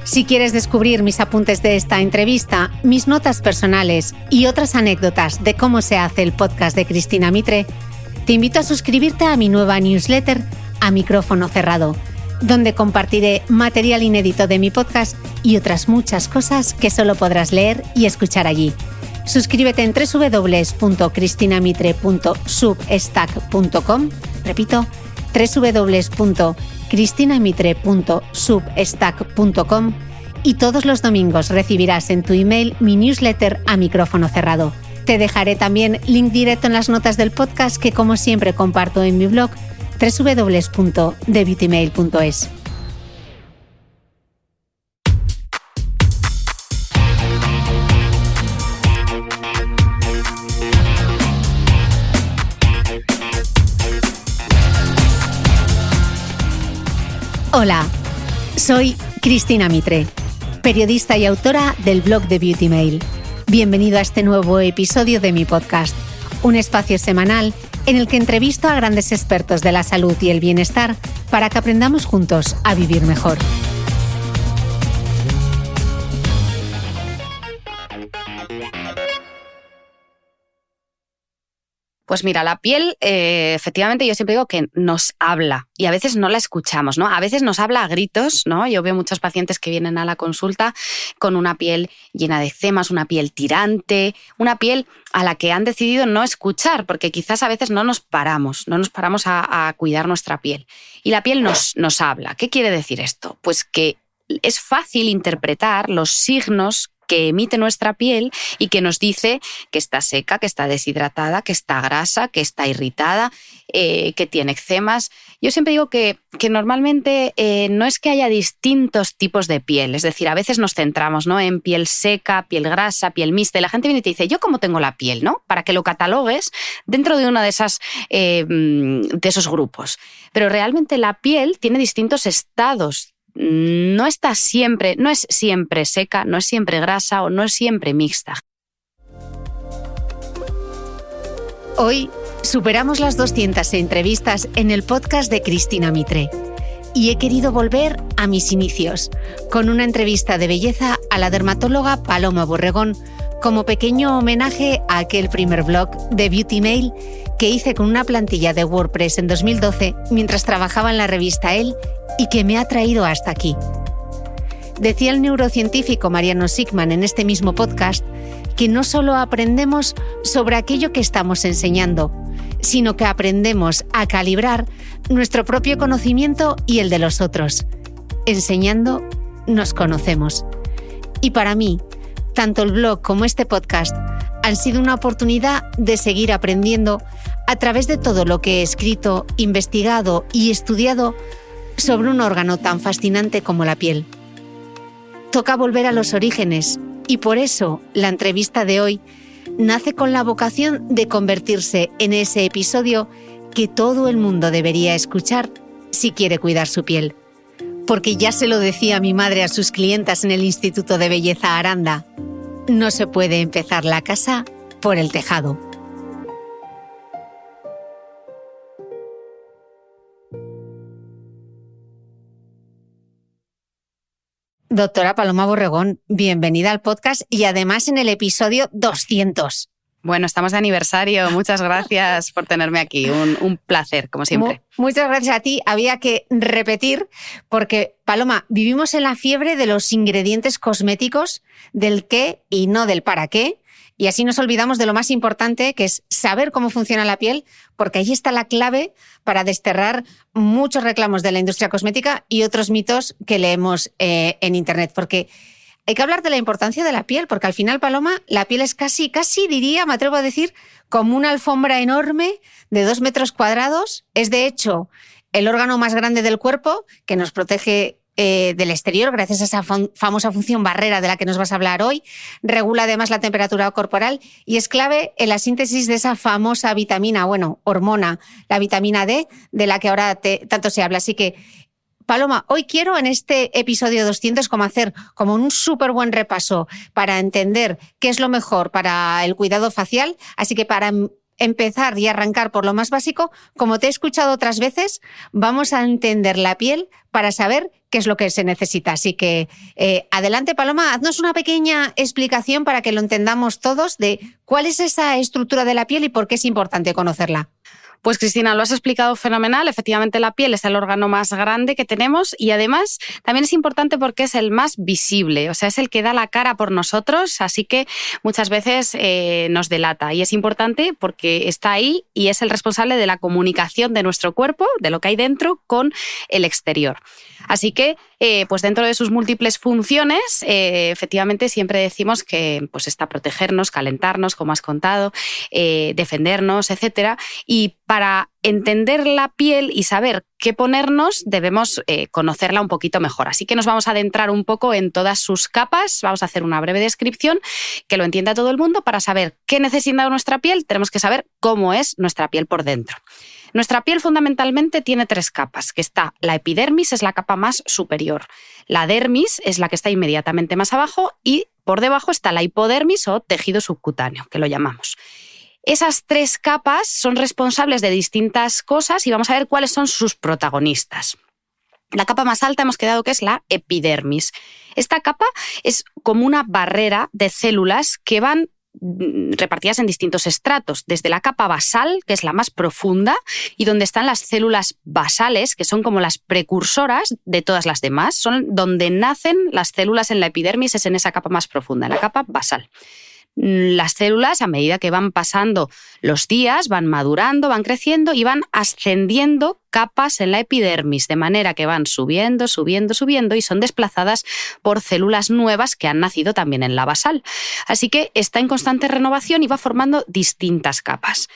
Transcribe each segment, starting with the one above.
Si quieres descubrir mis apuntes de esta entrevista, mis notas personales y otras anécdotas de cómo se hace el podcast de Cristina Mitre, te invito a suscribirte a mi nueva newsletter A Micrófono Cerrado, donde compartiré material inédito de mi podcast y otras muchas cosas que solo podrás leer y escuchar allí. Suscríbete en www.cristinamitre.substack.com, repito, www.cristinamitre.substack.com, y todos los domingos recibirás en tu email mi newsletter A Micrófono Cerrado. Te dejaré también link directo en las notas del podcast que, como siempre, comparto en mi blog www.thebeautymail.es. Hola, soy Cristina Mitre, periodista y autora del blog The Beauty Mail. Bienvenido a este nuevo episodio de mi podcast, un espacio semanal en el que entrevisto a grandes expertos de la salud y el bienestar para que aprendamos juntos a vivir mejor. Pues mira, la piel, efectivamente, yo siempre digo que nos habla y a veces no la escuchamos, ¿no? A veces nos habla a gritos, ¿no? Yo veo muchos pacientes que vienen a la consulta con una piel llena de eczemas, una piel tirante, una piel a la que han decidido no escuchar, porque quizás a veces no nos paramos a cuidar nuestra piel. Y la piel nos habla. ¿Qué quiere decir esto? Pues que es fácil interpretar los signos que emite nuestra piel y que nos dice que está seca, que está deshidratada, que está grasa, que está irritada, que tiene eczemas. Yo siempre digo que normalmente no es que haya distintos tipos de piel, es decir, a veces nos centramos, ¿no?, en piel seca, piel grasa, piel mixta, y la gente viene y te dice, ¿yo cómo tengo la piel?, ¿no?, para que lo catalogues dentro de una de esos grupos. Pero realmente la piel tiene distintos estados. No es siempre seca, no es siempre grasa o no es siempre mixta. Hoy superamos las 200 entrevistas en el podcast de Cristina Mitre y he querido volver a mis inicios con una entrevista de belleza a la dermatóloga Paloma Borregón, como pequeño homenaje a aquel primer blog de Beauty Mail que hice con una plantilla de WordPress en 2012 mientras trabajaba en la revista Elle y que me ha traído hasta aquí. Decía el neurocientífico Mariano Sigman en este mismo podcast que no solo aprendemos sobre aquello que estamos enseñando, sino que aprendemos a calibrar nuestro propio conocimiento y el de los otros. Enseñando, nos conocemos. Y para mí, tanto el blog como este podcast han sido una oportunidad de seguir aprendiendo a través de todo lo que he escrito, investigado y estudiado sobre un órgano tan fascinante como la piel. Toca volver a los orígenes y por eso la entrevista de hoy nace con la vocación de convertirse en ese episodio que todo el mundo debería escuchar si quiere cuidar su piel. Porque ya se lo decía mi madre a sus clientas en el Instituto de Belleza Aranda, no se puede empezar la casa por el tejado. Doctora Paloma Borregón, bienvenida al podcast y además en el episodio 200. Bueno, estamos de aniversario. Muchas gracias por tenerme aquí. Un placer, como siempre. Muchas gracias a ti. Había que repetir porque, Paloma, vivimos en la fiebre de los ingredientes cosméticos, del qué y no del para qué. Y así nos olvidamos de lo más importante, que es saber cómo funciona la piel, porque ahí está la clave para desterrar muchos reclamos de la industria cosmética y otros mitos que leemos en Internet. Porque hay que hablar de la importancia de la piel, porque al final, Paloma, la piel es casi diría, me atrevo a decir, como una alfombra enorme de 2 metros cuadrados. Es, de hecho, el órgano más grande del cuerpo que nos protege del exterior, gracias a esa famosa función barrera de la que nos vas a hablar hoy. Regula además la temperatura corporal y es clave en la síntesis de esa famosa hormona, la vitamina D, de la que ahora tanto se habla. Así que, Paloma, hoy quiero en este episodio 200 hacer como un súper buen repaso para entender qué es lo mejor para el cuidado facial. Así que para empezar y arrancar por lo más básico. Como te he escuchado otras veces, vamos a entender la piel para saber qué es lo que se necesita. Así que adelante, Paloma, haznos una pequeña explicación para que lo entendamos todos de cuál es esa estructura de la piel y por qué es importante conocerla. Pues Cristina, lo has explicado fenomenal. Efectivamente, la piel es el órgano más grande que tenemos y además también es importante porque es el más visible, o sea, es el que da la cara por nosotros, así que muchas veces nos delata. Y es importante porque está ahí y es el responsable de la comunicación de nuestro cuerpo, de lo que hay dentro, con el exterior. Así que, pues dentro de sus múltiples funciones, efectivamente siempre decimos que pues está protegernos, calentarnos, como has contado, defendernos, etcétera. Y para entender la piel y saber qué ponernos, debemos conocerla un poquito mejor. Así que nos vamos a adentrar un poco en todas sus capas. Vamos a hacer una breve descripción que lo entienda todo el mundo. Para saber qué necesita nuestra piel, tenemos que saber cómo es nuestra piel por dentro. Nuestra piel fundamentalmente tiene 3 capas, que está la epidermis, es la capa más superior, la dermis es la que está inmediatamente más abajo y por debajo está la hipodermis o tejido subcutáneo, que lo llamamos. Esas 3 capas son responsables de distintas cosas y vamos a ver cuáles son sus protagonistas. La capa más alta hemos quedado que es la epidermis. Esta capa es como una barrera de células que van repartidas en distintos estratos, desde la capa basal, que es la más profunda, y donde están las células basales, que son como las precursoras de todas las demás, son donde nacen las células en la epidermis, es en esa capa más profunda, en la capa basal. Las células, a medida que van pasando los días, van madurando, van creciendo y van ascendiendo capas en la epidermis, de manera que van subiendo, subiendo, subiendo y son desplazadas por células nuevas que han nacido también en la basal. Así que está en constante renovación y va formando distintas capas.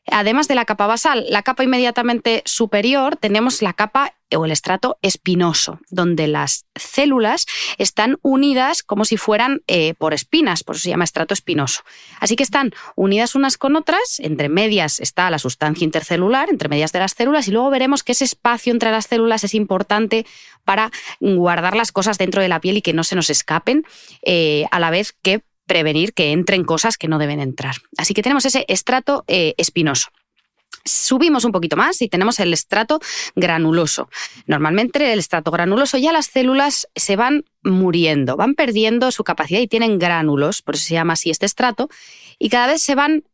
Además de la capa basal, la capa inmediatamente superior, tenemos la capa o el estrato espinoso, donde las células están unidas como si fueran por espinas, por eso se llama estrato espinoso. Así que están unidas unas con otras, entre medias está la sustancia intercelular, entre medias de las células, y luego veremos que ese espacio entre las células es importante para guardar las cosas dentro de la piel y que no se nos escapen, a la vez que prevenir que entren cosas que no deben entrar. Así que tenemos ese estrato espinoso. Subimos un poquito más y tenemos el estrato granuloso. Normalmente el estrato granuloso ya las células se van muriendo, van perdiendo su capacidad y tienen gránulos, por eso se llama así este estrato, y cada vez se van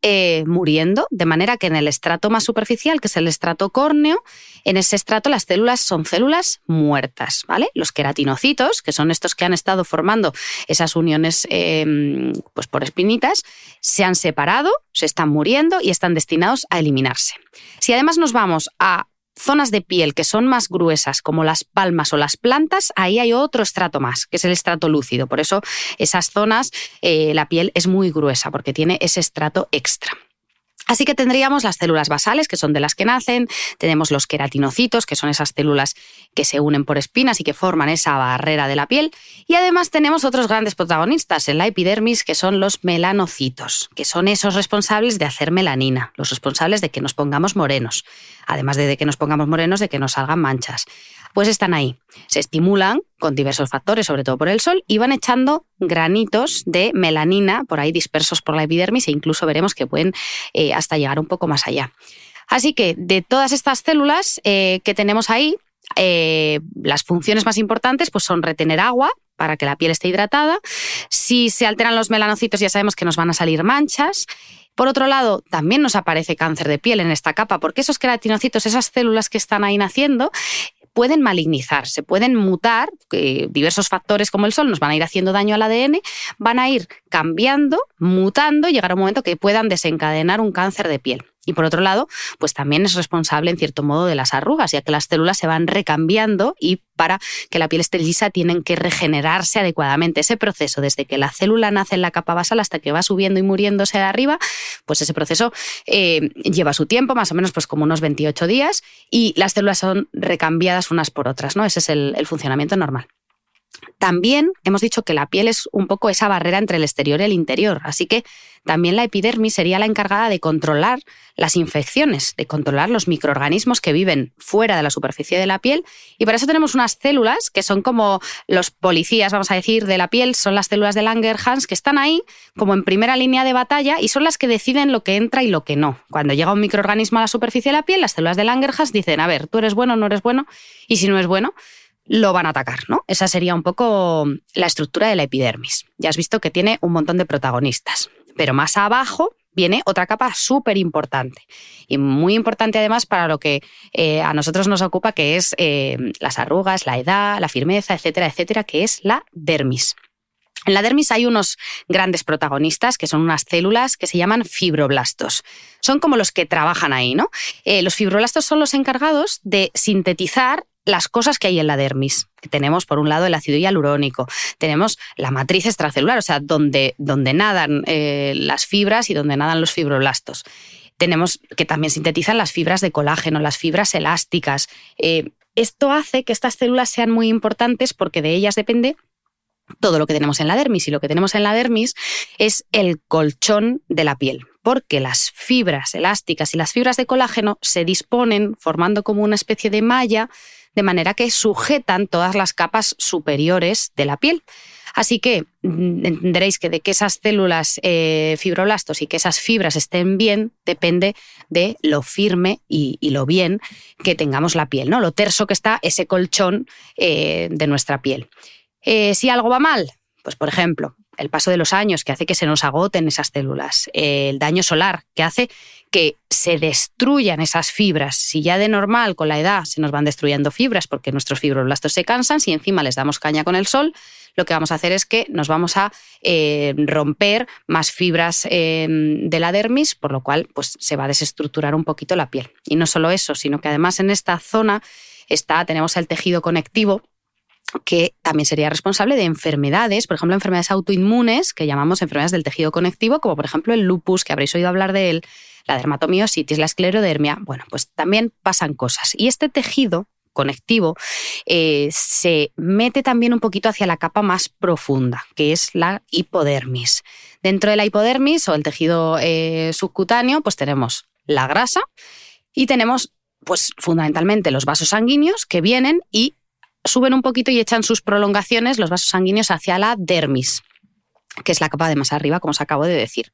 muriendo, de manera que en el estrato más superficial, que es el estrato córneo, en ese estrato las células son células muertas, ¿vale? Los queratinocitos, que son estos que han estado formando esas uniones pues por espinitas, se han separado, se están muriendo y están destinados a eliminarse. Si además nos vamos a zonas de piel que son más gruesas, como las palmas o las plantas, ahí hay otro estrato más, que es el estrato lúcido. Por eso esas zonas la piel es muy gruesa, porque tiene ese estrato extra. Así que tendríamos las células basales, que son de las que nacen, tenemos los queratinocitos, que son esas células que se unen por espinas y que forman esa barrera de la piel, y además tenemos otros grandes protagonistas en la epidermis, que son los melanocitos, que son esos responsables de hacer melanina, los responsables de que nos pongamos morenos, además de que nos pongamos morenos, de que nos salgan manchas. Pues están ahí, se estimulan con diversos factores, sobre todo por el sol, y van echando granitos de melanina por ahí dispersos por la epidermis e incluso veremos que pueden hasta llegar un poco más allá. Así que de todas estas células que tenemos ahí, las funciones más importantes pues son retener agua para que la piel esté hidratada. Si se alteran los melanocitos ya sabemos que nos van a salir manchas. Por otro lado, también nos aparece cáncer de piel en esta capa porque esos queratinocitos, esas células que están ahí naciendo, pueden malignizar, se pueden mutar, diversos factores como el sol nos van a ir haciendo daño al ADN, van a ir cambiando, mutando y llegará un momento que puedan desencadenar un cáncer de piel. Y por otro lado, pues también es responsable en cierto modo de las arrugas, ya que las células se van recambiando y para que la piel esté lisa tienen que regenerarse adecuadamente. Ese proceso, desde que la célula nace en la capa basal hasta que va subiendo y muriéndose de arriba, pues ese proceso lleva su tiempo, más o menos pues como unos 28 días, y las células son recambiadas unas por otras, ¿no? Ese es el funcionamiento normal. También hemos dicho que la piel es un poco esa barrera entre el exterior y el interior, así que también la epidermis sería la encargada de controlar las infecciones, de controlar los microorganismos que viven fuera de la superficie de la piel, y para eso tenemos unas células que son como los policías, vamos a decir, de la piel, son las células de Langerhans que están ahí como en primera línea de batalla y son las que deciden lo que entra y lo que no. Cuando llega un microorganismo a la superficie de la piel, las células de Langerhans dicen, a ver, tú eres bueno o no eres bueno, y si no es bueno, lo van a atacar, ¿no? Esa sería un poco la estructura de la epidermis. Ya has visto que tiene un montón de protagonistas, pero más abajo viene otra capa súper importante y muy importante además para lo que a nosotros nos ocupa, que es las arrugas, la edad, la firmeza, etcétera, etcétera, que es la dermis. En la dermis hay unos grandes protagonistas que son unas células que se llaman fibroblastos. Son como los que trabajan ahí, ¿no? Los fibroblastos son los encargados de sintetizar las cosas que hay en la dermis. Tenemos, por un lado, el ácido hialurónico, tenemos la matriz extracelular, o sea, donde nadan las fibras y donde nadan los fibroblastos. Tenemos que también sintetizan las fibras de colágeno, las fibras elásticas. Esto hace que estas células sean muy importantes porque de ellas depende todo lo que tenemos en la dermis, y lo que tenemos en la dermis es el colchón de la piel, porque las fibras elásticas y las fibras de colágeno se disponen formando como una especie de malla, de manera que sujetan todas las capas superiores de la piel. Así que entenderéis que de que esas células fibroblastos y que esas fibras estén bien depende de lo firme y lo bien que tengamos la piel, ¿no? Lo terso que está ese colchón de nuestra piel. Si algo va mal, pues por ejemplo, el paso de los años que hace que se nos agoten esas células, el daño solar que hace que se destruyan esas fibras. Si ya de normal con la edad se nos van destruyendo fibras porque nuestros fibroblastos se cansan, si encima les damos caña con el sol, lo que vamos a hacer es que nos vamos a romper más fibras de la dermis, por lo cual pues, se va a desestructurar un poquito la piel. Y no solo eso, sino que además en esta zona tenemos el tejido conectivo, que también sería responsable de enfermedades, por ejemplo, enfermedades autoinmunes, que llamamos enfermedades del tejido conectivo, como por ejemplo el lupus, que habréis oído hablar de él, la dermatomiositis, la esclerodermia. Bueno, pues también pasan cosas. Y este tejido conectivo se mete también un poquito hacia la capa más profunda, que es la hipodermis. Dentro de la hipodermis o el tejido subcutáneo, pues tenemos la grasa y tenemos, pues fundamentalmente, los vasos sanguíneos que vienen y suben un poquito y echan sus prolongaciones, los vasos sanguíneos, hacia la dermis, que es la capa de más arriba, como os acabo de decir.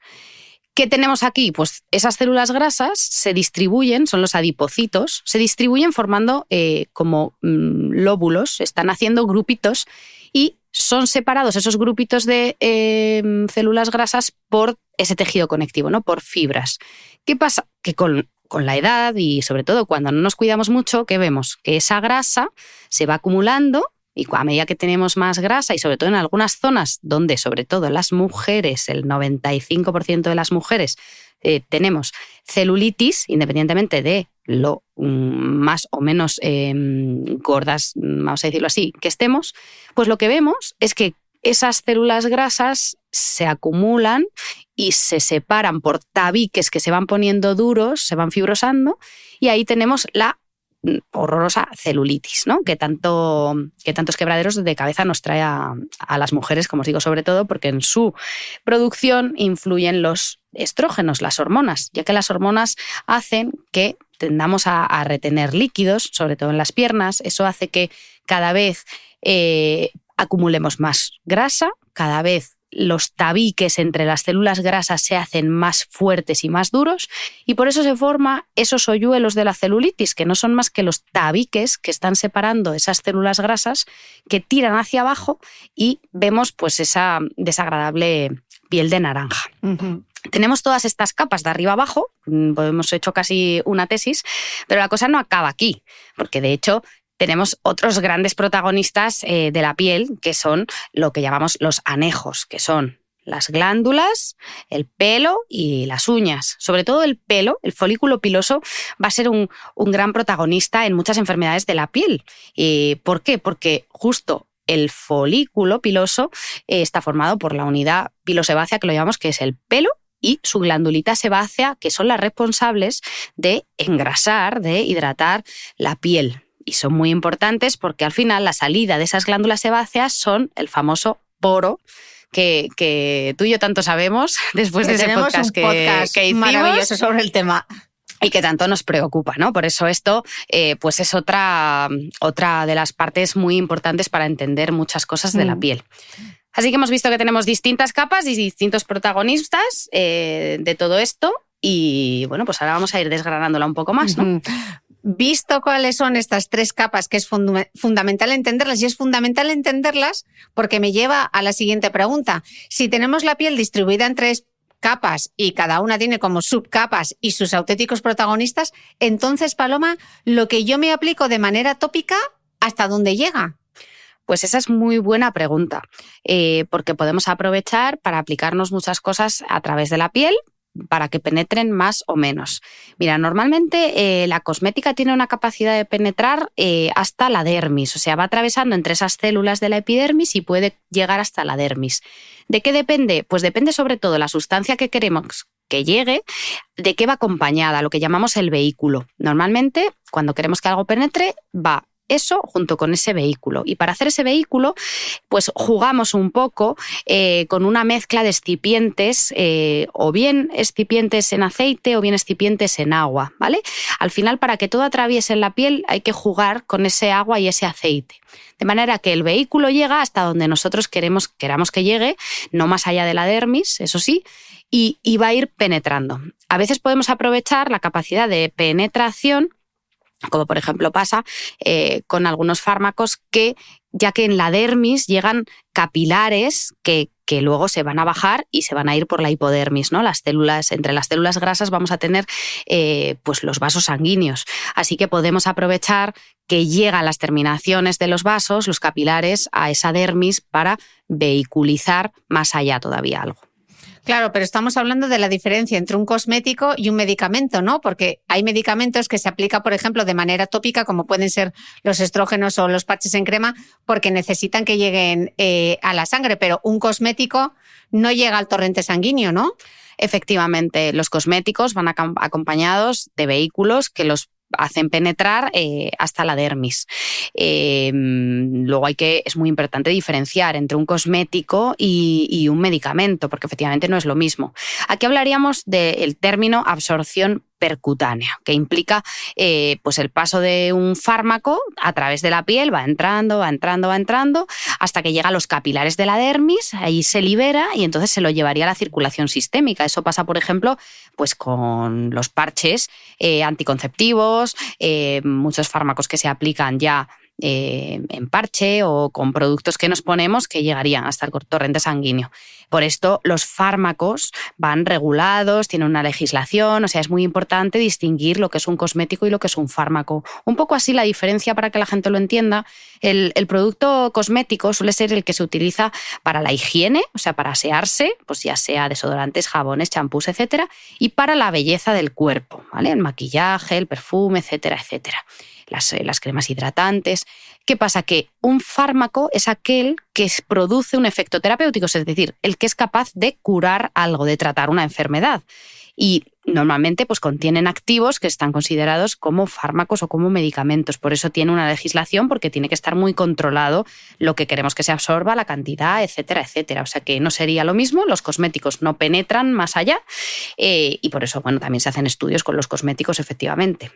¿Qué tenemos aquí? Pues esas células grasas se distribuyen, son los adipocitos, se distribuyen formando como lóbulos, están haciendo grupitos y son separados esos grupitos de células grasas por ese tejido conectivo, ¿no? Por fibras. ¿Qué pasa? Que con la edad y sobre todo cuando no nos cuidamos mucho, ¿qué vemos? Que esa grasa se va acumulando y a medida que tenemos más grasa y sobre todo en algunas zonas donde sobre todo las mujeres, el 95% de las mujeres tenemos celulitis, independientemente de lo más o menos gordas, vamos a decirlo así, que estemos, pues lo que vemos es que esas células grasas se acumulan y se separan por tabiques que se van poniendo duros, se van fibrosando, y ahí tenemos la horrorosa celulitis, ¿no? que tantos quebraderos de cabeza nos trae a las mujeres, como os digo, sobre todo porque en su producción influyen los estrógenos, las hormonas, ya que las hormonas hacen que tendamos a retener líquidos, sobre todo en las piernas. Eso hace que cada vez acumulemos más grasa, cada vez los tabiques entre las células grasas se hacen más fuertes y más duros, y por eso se forman esos hoyuelos de la celulitis, que no son más que los tabiques que están separando esas células grasas que tiran hacia abajo y vemos pues esa desagradable piel de naranja. Uh-huh. Tenemos todas estas capas de arriba abajo, hemos hecho casi una tesis, pero la cosa no acaba aquí, porque de hecho tenemos otros grandes protagonistas de la piel, que son lo que llamamos los anejos, que son las glándulas, el pelo y las uñas. Sobre todo el pelo, el folículo piloso, va a ser un gran protagonista en muchas enfermedades de la piel. ¿Por qué? Porque justo el folículo piloso está formado por la unidad pilosebácea, que lo llamamos, que es el pelo, y su glandulita sebácea, que son las responsables de engrasar, de hidratar la piel. y son muy importantes porque al final la salida de esas glándulas sebáceas son el famoso poro, que tú y yo tanto sabemos después de ese podcast que hicimos. Maravilloso sobre el tema. Y que tanto nos preocupa, ¿no? Por eso esto pues es otra de las partes muy importantes para entender muchas cosas de la piel. Así que hemos visto que tenemos distintas capas y distintos protagonistas de todo esto. Y bueno, pues ahora vamos a ir desgranándola un poco más, ¿no? Visto cuáles son estas 3 capas, que es fundamental entenderlas, y es fundamental entenderlas porque me lleva a la siguiente pregunta. Si tenemos la piel distribuida en 3 capas y cada una tiene como subcapas y sus auténticos protagonistas, entonces, Paloma, lo que yo me aplico de manera tópica, ¿hasta dónde llega? Pues esa es muy buena pregunta, porque podemos aprovechar para aplicarnos muchas cosas a través de la piel, para que penetren más o menos. Mira, normalmente la cosmética tiene una capacidad de penetrar hasta la dermis, o sea, va atravesando entre esas células de la epidermis y puede llegar hasta la dermis. ¿De qué depende? Pues depende sobre todo de la sustancia que queremos que llegue, de qué va acompañada, lo que llamamos el vehículo. Normalmente, cuando queremos que algo penetre, va eso junto con ese vehículo. Y para hacer ese vehículo, pues jugamos un poco con una mezcla de excipientes, o bien excipientes en aceite o bien excipientes en agua, ¿vale? Al final, para que todo atraviese en la piel, hay que jugar con ese agua y ese aceite. De manera que el vehículo llega hasta donde nosotros queramos que llegue, no más allá de la dermis, eso sí, y va a ir penetrando. A veces podemos aprovechar la capacidad de penetración, como por ejemplo pasa con algunos fármacos ya que en la dermis llegan capilares que luego se van a bajar y se van a ir por la hipodermis, ¿no? Entre las células grasas vamos a tener pues los vasos sanguíneos. Así que podemos aprovechar que llegan las terminaciones de los vasos, los capilares, a esa dermis para vehiculizar más allá todavía algo. Claro, pero estamos hablando de la diferencia entre un cosmético y un medicamento, ¿no? Porque hay medicamentos que se aplican, por ejemplo, de manera tópica, como pueden ser los estrógenos o los parches en crema, porque necesitan que lleguen a la sangre, pero un cosmético no llega al torrente sanguíneo, ¿no? Efectivamente, los cosméticos van acompañados de vehículos que los hacen penetrar hasta la dermis. Luego es muy importante diferenciar entre un cosmético y un medicamento, porque efectivamente no es lo mismo. Aquí hablaríamos del término absorción percutánea, que implica pues el paso de un fármaco a través de la piel, va entrando, hasta que llega a los capilares de la dermis, ahí se libera y entonces se lo llevaría a la circulación sistémica. Eso pasa, por ejemplo, pues con los parches anticonceptivos, muchos fármacos que se aplican ya en parche o con productos que nos ponemos que llegarían hasta el torrente sanguíneo. Por esto los fármacos van regulados, tienen una legislación, o sea, es muy importante distinguir lo que es un cosmético y lo que es un fármaco. Un poco así la diferencia para que la gente lo entienda. El producto cosmético suele ser el que se utiliza para la higiene, o sea, para asearse, pues ya sea desodorantes, jabones, champús, etcétera, y para la belleza del cuerpo, ¿vale? El maquillaje, el perfume, etcétera, etcétera. Las cremas hidratantes. ¿Qué pasa? Que un fármaco es aquel que produce un efecto terapéutico, es decir, el que es capaz de curar algo, de tratar una enfermedad. Y normalmente pues contienen activos que están considerados como fármacos o como medicamentos. Por eso tiene una legislación, porque tiene que estar muy controlado lo que queremos que se absorba, la cantidad, etcétera, etcétera. O sea que no sería lo mismo, los cosméticos no penetran más allá y por eso bueno, también se hacen estudios con los cosméticos, efectivamente.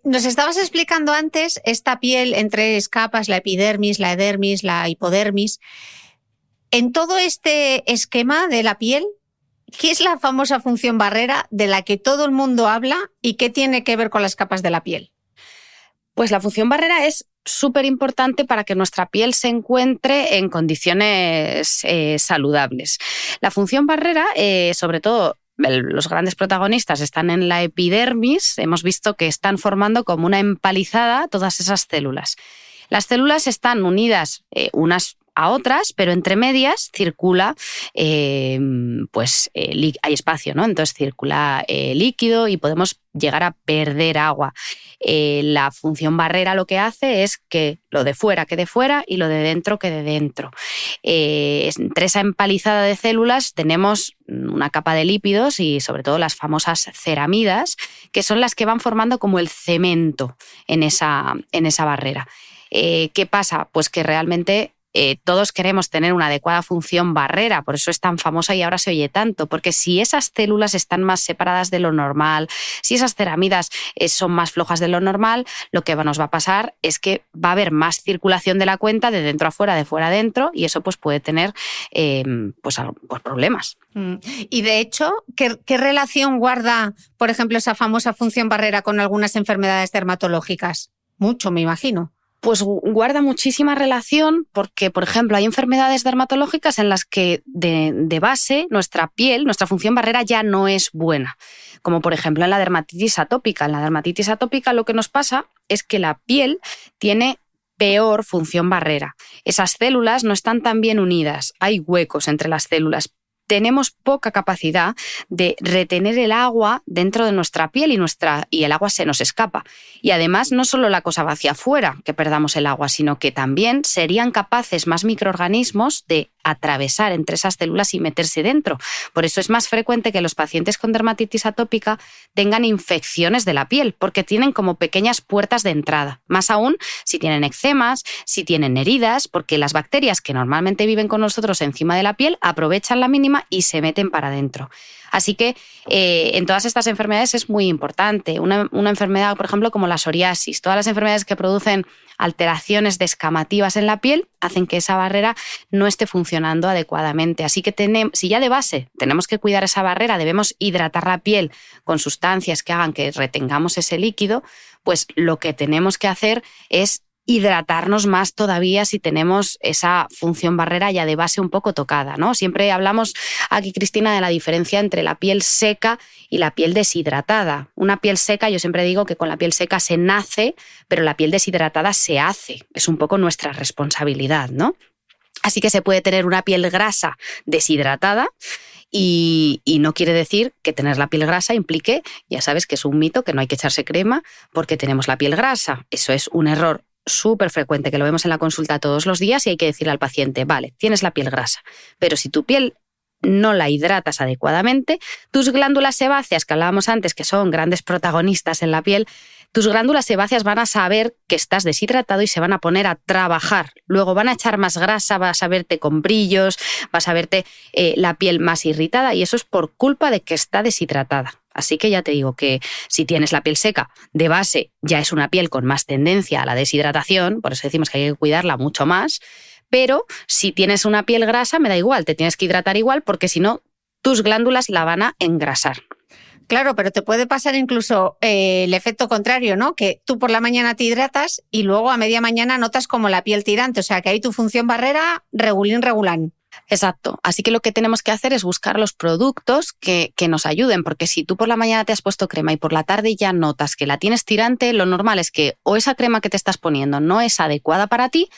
Nos estabas explicando antes esta piel en 3 capas, la epidermis, la dermis, la hipodermis. En todo este esquema de la piel, ¿qué es la famosa función barrera de la que todo el mundo habla y qué tiene que ver con las capas de la piel? Pues la función barrera es súper importante para que nuestra piel se encuentre en condiciones saludables. La función barrera, sobre todo, los grandes protagonistas están en la epidermis. Hemos visto que están formando como una empalizada todas esas células. Las células están unidas unas a otras, pero entre medias circula, hay espacio, ¿no? Entonces circula líquido y podemos llegar a perder agua. La función barrera lo que hace es que lo de fuera quede fuera y lo de dentro quede dentro. Entre esa empalizada de células tenemos una capa de lípidos y sobre todo las famosas ceramidas, que son las que van formando como el cemento en esa barrera. ¿Qué pasa? Pues que realmente todos queremos tener una adecuada función barrera, por eso es tan famosa y ahora se oye tanto, porque si esas células están más separadas de lo normal, si esas ceramidas son más flojas de lo normal, lo que nos va a pasar es que va a haber más circulación de la cuenta de dentro a fuera, de fuera a dentro, y eso pues puede tener problemas. Y de hecho, ¿qué relación guarda, por ejemplo, esa famosa función barrera con algunas enfermedades dermatológicas? Mucho, me imagino. Pues guarda muchísima relación porque, por ejemplo, hay enfermedades dermatológicas en las que de base nuestra piel, nuestra función barrera ya no es buena. Como por ejemplo en la dermatitis atópica. En la dermatitis atópica lo que nos pasa es que la piel tiene peor función barrera. Esas células no están tan bien unidas, hay huecos entre las células. Tenemos poca capacidad de retener el agua dentro de nuestra piel y el agua se nos escapa. Y además no solo la cosa va hacia afuera, que perdamos el agua, sino que también serían capaces más microorganismos de atravesar entre esas células y meterse dentro. Por eso es más frecuente que los pacientes con dermatitis atópica tengan infecciones de la piel, porque tienen como pequeñas puertas de entrada. Más aún si tienen eczemas, si tienen heridas, porque las bacterias que normalmente viven con nosotros encima de la piel aprovechan la mínima y se meten para adentro. Así que en todas estas enfermedades es muy importante. Una enfermedad, por ejemplo, como la psoriasis, todas las enfermedades que producen alteraciones descamativas en la piel hacen que esa barrera no esté funcionando adecuadamente. Así que si ya de base tenemos que cuidar esa barrera, debemos hidratar la piel con sustancias que hagan que retengamos ese líquido, pues lo que tenemos que hacer es hidratarnos más todavía si tenemos esa función barrera ya de base un poco tocada, ¿no? Siempre hablamos aquí, Cristina, de la diferencia entre la piel seca y la piel deshidratada. Una piel seca, yo siempre digo que con la piel seca se nace, pero la piel deshidratada se hace. Es un poco nuestra responsabilidad, ¿no? Así que se puede tener una piel grasa deshidratada y no quiere decir que tener la piel grasa implique, ya sabes que es un mito, que no hay que echarse crema porque tenemos la piel grasa. Eso es un error súper frecuente que lo vemos en la consulta todos los días y hay que decirle al paciente, vale, tienes la piel grasa, pero si tu piel no la hidratas adecuadamente, tus glándulas sebáceas, que hablábamos antes, que son grandes protagonistas en la piel, tus glándulas sebáceas van a saber que estás deshidratado y se van a poner a trabajar. Luego van a echar más grasa, vas a verte con brillos, vas a verte la piel más irritada y eso es por culpa de que está deshidratada. Así que ya te digo que si tienes la piel seca, de base ya es una piel con más tendencia a la deshidratación, por eso decimos que hay que cuidarla mucho más, pero si tienes una piel grasa, me da igual, te tienes que hidratar igual porque si no, tus glándulas la van a engrasar. Claro, pero te puede pasar incluso el efecto contrario, ¿no? Que tú por la mañana te hidratas y luego a media mañana notas como la piel tirante, o sea que ahí tu función barrera regulín. Exacto. Así que lo que tenemos que hacer es buscar los productos que nos ayuden, porque si tú por la mañana te has puesto crema y por la tarde ya notas que la tienes tirante, lo normal es que o esa crema que te estás poniendo no es adecuada para ti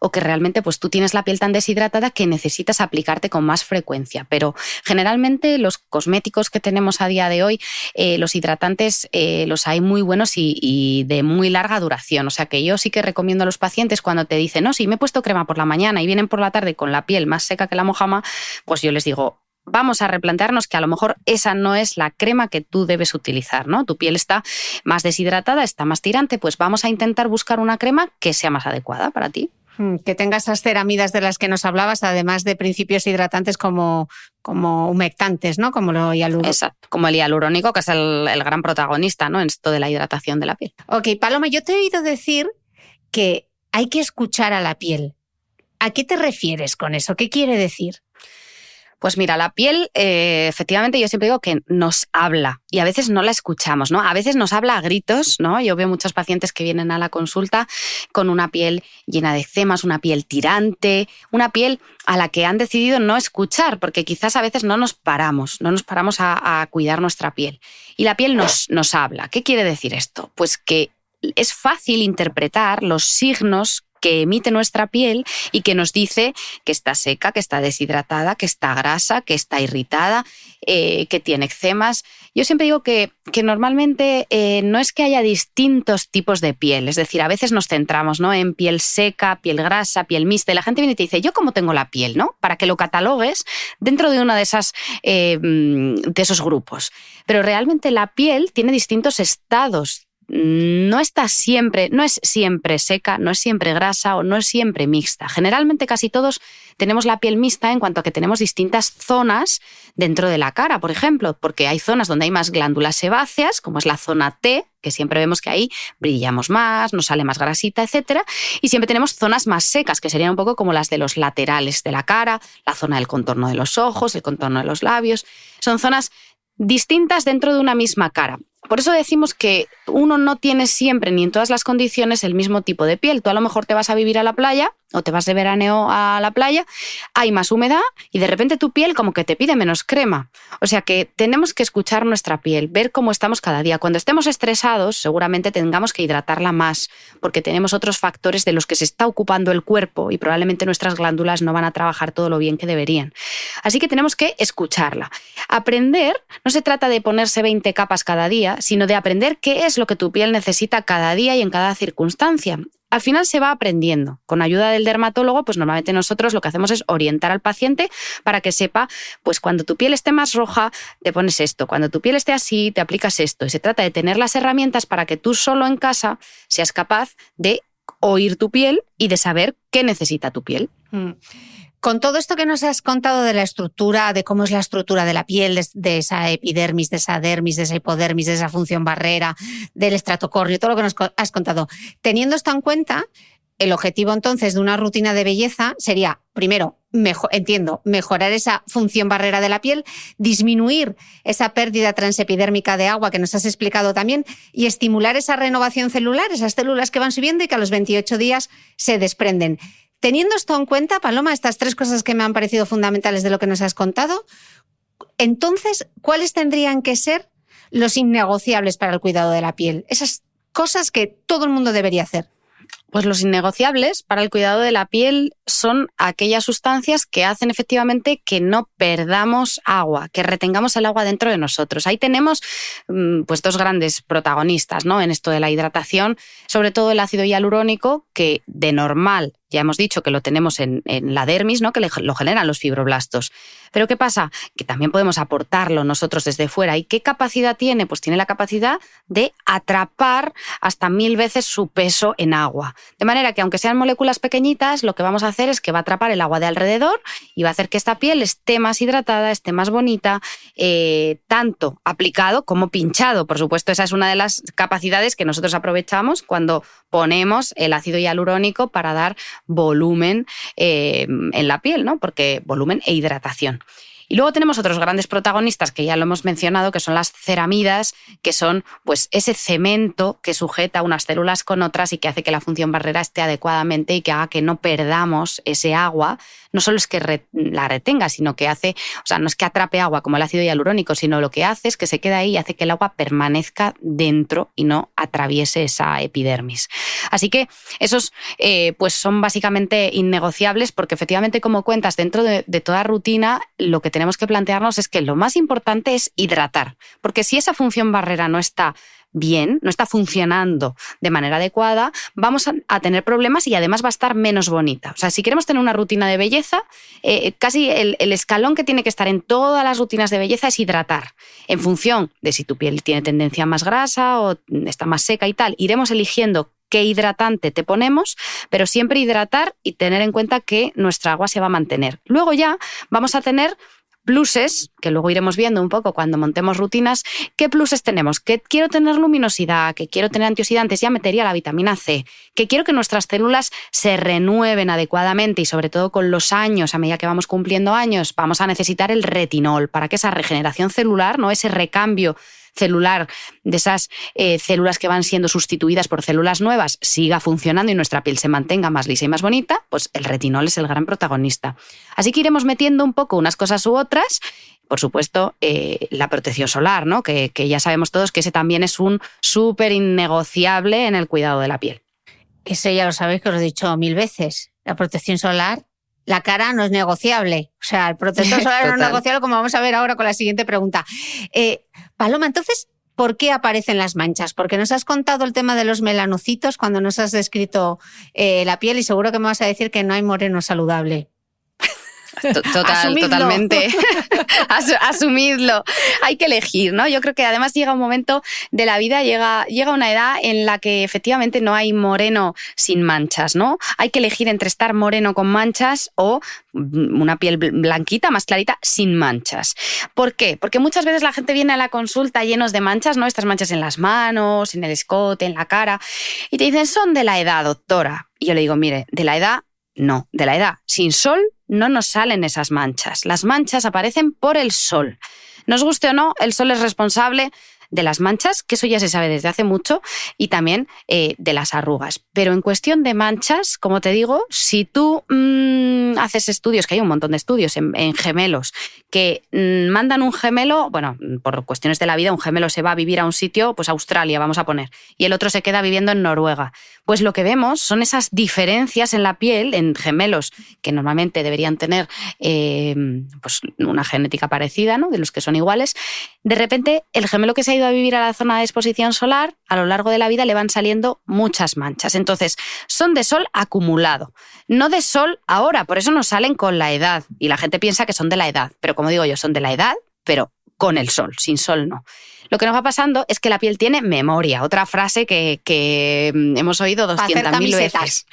o que realmente pues tú tienes la piel tan deshidratada que necesitas aplicarte con más frecuencia. Pero generalmente los cosméticos que tenemos a día de hoy, los hidratantes los hay muy buenos y de muy larga duración. O sea que yo sí que recomiendo a los pacientes cuando te dicen, no, si me he puesto crema por la mañana y vienen por la tarde con la piel más seca que la mojama, pues yo les digo, vamos a replantearnos que a lo mejor esa no es la crema que tú debes utilizar, ¿no? Tu piel está más deshidratada, está más tirante, pues vamos a intentar buscar una crema que sea más adecuada para ti. Que tenga esas ceramidas de las que nos hablabas, además de principios hidratantes como humectantes, ¿no? Como lo hialurónico. Exacto, como el hialurónico, que es el gran protagonista, ¿no? En esto de la hidratación de la piel. Ok, Paloma, yo te he oído decir que hay que escuchar a la piel. ¿A qué te refieres con eso? ¿Qué quiere decir? Pues mira, la piel, efectivamente, yo siempre digo que nos habla y a veces no la escuchamos, ¿no? A veces nos habla a gritos, ¿no? Yo veo muchos pacientes que vienen a la consulta con una piel llena de eczemas, una piel tirante, una piel a la que han decidido no escuchar, porque quizás a veces no nos paramos a cuidar nuestra piel. Y la piel nos habla. ¿Qué quiere decir esto? Pues que es fácil interpretar los signos que emite nuestra piel y que nos dice que está seca, que está deshidratada, que está grasa, que está irritada, que tiene eczemas. Yo siempre digo que normalmente no es que haya distintos tipos de piel, es decir, a veces nos centramos, ¿no?, en piel seca, piel grasa, piel mixta, y la gente viene y te dice, ¿yo cómo tengo la piel?, ¿no?, para que lo catalogues dentro de una de esos grupos. Pero realmente la piel tiene distintos estados. No es siempre seca, no es siempre grasa o no es siempre mixta. Generalmente casi todos tenemos la piel mixta en cuanto a que tenemos distintas zonas dentro de la cara, por ejemplo, porque hay zonas donde hay más glándulas sebáceas, como es la zona T, que siempre vemos que ahí brillamos más, nos sale más grasita, etc. Y siempre tenemos zonas más secas, que serían un poco como las de los laterales de la cara, la zona del contorno de los ojos, el contorno de los labios. Son zonas distintas dentro de una misma cara. Por eso decimos que uno no tiene siempre ni en todas las condiciones el mismo tipo de piel. Tú a lo mejor te vas a vivir a la playa o te vas de veraneo a la playa, hay más humedad y de repente tu piel como que te pide menos crema. O sea que tenemos que escuchar nuestra piel, ver cómo estamos cada día. Cuando estemos estresados seguramente tengamos que hidratarla más porque tenemos otros factores de los que se está ocupando el cuerpo y probablemente nuestras glándulas no van a trabajar todo lo bien que deberían. Así que tenemos que escucharla. Aprender no se trata de ponerse 20 capas cada día, sino de aprender qué es lo que tu piel necesita cada día y en cada circunstancia. Al final se va aprendiendo. Con ayuda del dermatólogo, pues normalmente nosotros lo que hacemos es orientar al paciente para que sepa, pues cuando tu piel esté más roja, te pones esto, cuando tu piel esté así, te aplicas esto. Y se trata de tener las herramientas para que tú solo en casa seas capaz de oír tu piel y de saber qué necesita tu piel. Con todo esto que nos has contado de la estructura, de cómo es la estructura de la piel, de esa epidermis, de esa dermis, de esa hipodermis, de esa función barrera, del estratocornio, todo lo que nos has contado, teniendo esto en cuenta, el objetivo entonces de una rutina de belleza sería, primero, mejorar esa función barrera de la piel, disminuir esa pérdida transepidérmica de agua que nos has explicado también y estimular esa renovación celular, esas células que van subiendo y que a los 28 días se desprenden. Teniendo esto en cuenta, Paloma, estas 3 cosas que me han parecido fundamentales de lo que nos has contado, entonces, ¿cuáles tendrían que ser los innegociables para el cuidado de la piel? Esas cosas que todo el mundo debería hacer. Pues los innegociables para el cuidado de la piel son aquellas sustancias que hacen efectivamente que no perdamos agua, que retengamos el agua dentro de nosotros. Ahí tenemos pues 2 grandes protagonistas, ¿no?, en esto de la hidratación, sobre todo el ácido hialurónico, que de normal ya hemos dicho que lo tenemos en la dermis, ¿no?, que lo generan los fibroblastos. Pero ¿qué pasa? Que también podemos aportarlo nosotros desde fuera. ¿Y qué capacidad tiene? Pues tiene la capacidad de atrapar hasta 1000 veces su peso en agua. De manera que aunque sean moléculas pequeñitas, lo que vamos a hacer es que va a atrapar el agua de alrededor y va a hacer que esta piel esté más hidratada, esté más bonita, tanto aplicado como pinchado. Por supuesto, esa es una de las capacidades que nosotros aprovechamos cuando ponemos el ácido hialurónico para dar volumen en la piel, ¿no?, porque volumen e hidratación. Y luego tenemos otros grandes protagonistas que ya lo hemos mencionado, que son las ceramidas, que son pues ese cemento que sujeta unas células con otras y que hace que la función barrera esté adecuadamente y que haga que no perdamos ese agua. No solo es que la retenga, sino que hace, o sea, no es que atrape agua como el ácido hialurónico, sino lo que hace es que se queda ahí y hace que el agua permanezca dentro y no atraviese esa epidermis. Así que esos pues son básicamente innegociables porque efectivamente, como cuentas, dentro de toda rutina lo que tenemos que plantearnos es que lo más importante es hidratar, porque si esa función barrera no está bien, no está funcionando de manera adecuada, vamos a tener problemas y además va a estar menos bonita. O sea, si queremos tener una rutina de belleza, casi el escalón que tiene que estar en todas las rutinas de belleza es hidratar. En función de si tu piel tiene tendencia más grasa o está más seca y tal, iremos eligiendo qué hidratante te ponemos, pero siempre hidratar y tener en cuenta que nuestra agua se va a mantener. Luego ya vamos a tener pluses, que luego iremos viendo un poco cuando montemos rutinas. ¿Qué pluses tenemos? Que quiero tener luminosidad, que quiero tener antioxidantes, ya metería la vitamina C, que quiero que nuestras células se renueven adecuadamente y sobre todo con los años, a medida que vamos cumpliendo años, vamos a necesitar el retinol para que esa regeneración celular, ¿no?, ese recambio celular de esas células que van siendo sustituidas por células nuevas siga funcionando y nuestra piel se mantenga más lisa y más bonita, pues el retinol es el gran protagonista. Así que iremos metiendo un poco unas cosas u otras. Por supuesto, la protección solar, ¿no?, que ya sabemos todos que ese también es un súper innegociable en el cuidado de la piel. Eso ya lo sabéis que os lo he dicho 1000 veces. La protección solar, la cara no es negociable. O sea, el protector solar no es negociable, como vamos a ver ahora con la siguiente pregunta. Paloma, entonces, ¿por qué aparecen las manchas? Porque nos has contado el tema de los melanocitos cuando nos has descrito la piel y seguro que me vas a decir que no hay moreno saludable. Totalmente. Asumidlo. Hay que elegir, ¿no? Yo creo que además llega un momento de la vida, llega una edad en la que efectivamente no hay moreno sin manchas, ¿no? Hay que elegir entre estar moreno con manchas o una piel blanquita, más clarita, sin manchas. ¿Por qué? Porque muchas veces la gente viene a la consulta llenos de manchas, ¿no? Estas manchas en las manos, en el escote, en la cara, y te dicen, son de la edad, doctora. Y yo le digo, mire, de la edad, no, de la edad. Sin sol no nos salen esas manchas. Las manchas aparecen por el sol. Nos guste o no, el sol es responsable de las manchas, que eso ya se sabe desde hace mucho, y también de las arrugas. Pero en cuestión de manchas, como te digo, si tú haces estudios, que hay un montón de estudios en gemelos, que mandan un gemelo, bueno, por cuestiones de la vida, un gemelo se va a vivir a un sitio, pues Australia, vamos a poner, y el otro se queda viviendo en Noruega. Pues lo que vemos son esas diferencias en la piel, en gemelos, que normalmente deberían tener pues una genética parecida, ¿no? De los que son iguales. De repente, el gemelo que se ha ido a vivir a la zona de exposición solar, a lo largo de la vida le van saliendo muchas manchas. Entonces, son de sol acumulado, no de sol ahora, por eso nos salen con la edad. Y la gente piensa que son de la edad, pero como digo yo, son de la edad, pero con el sol, sin sol no. Lo que nos va pasando es que la piel tiene memoria, otra frase que hemos oído 200.000 veces.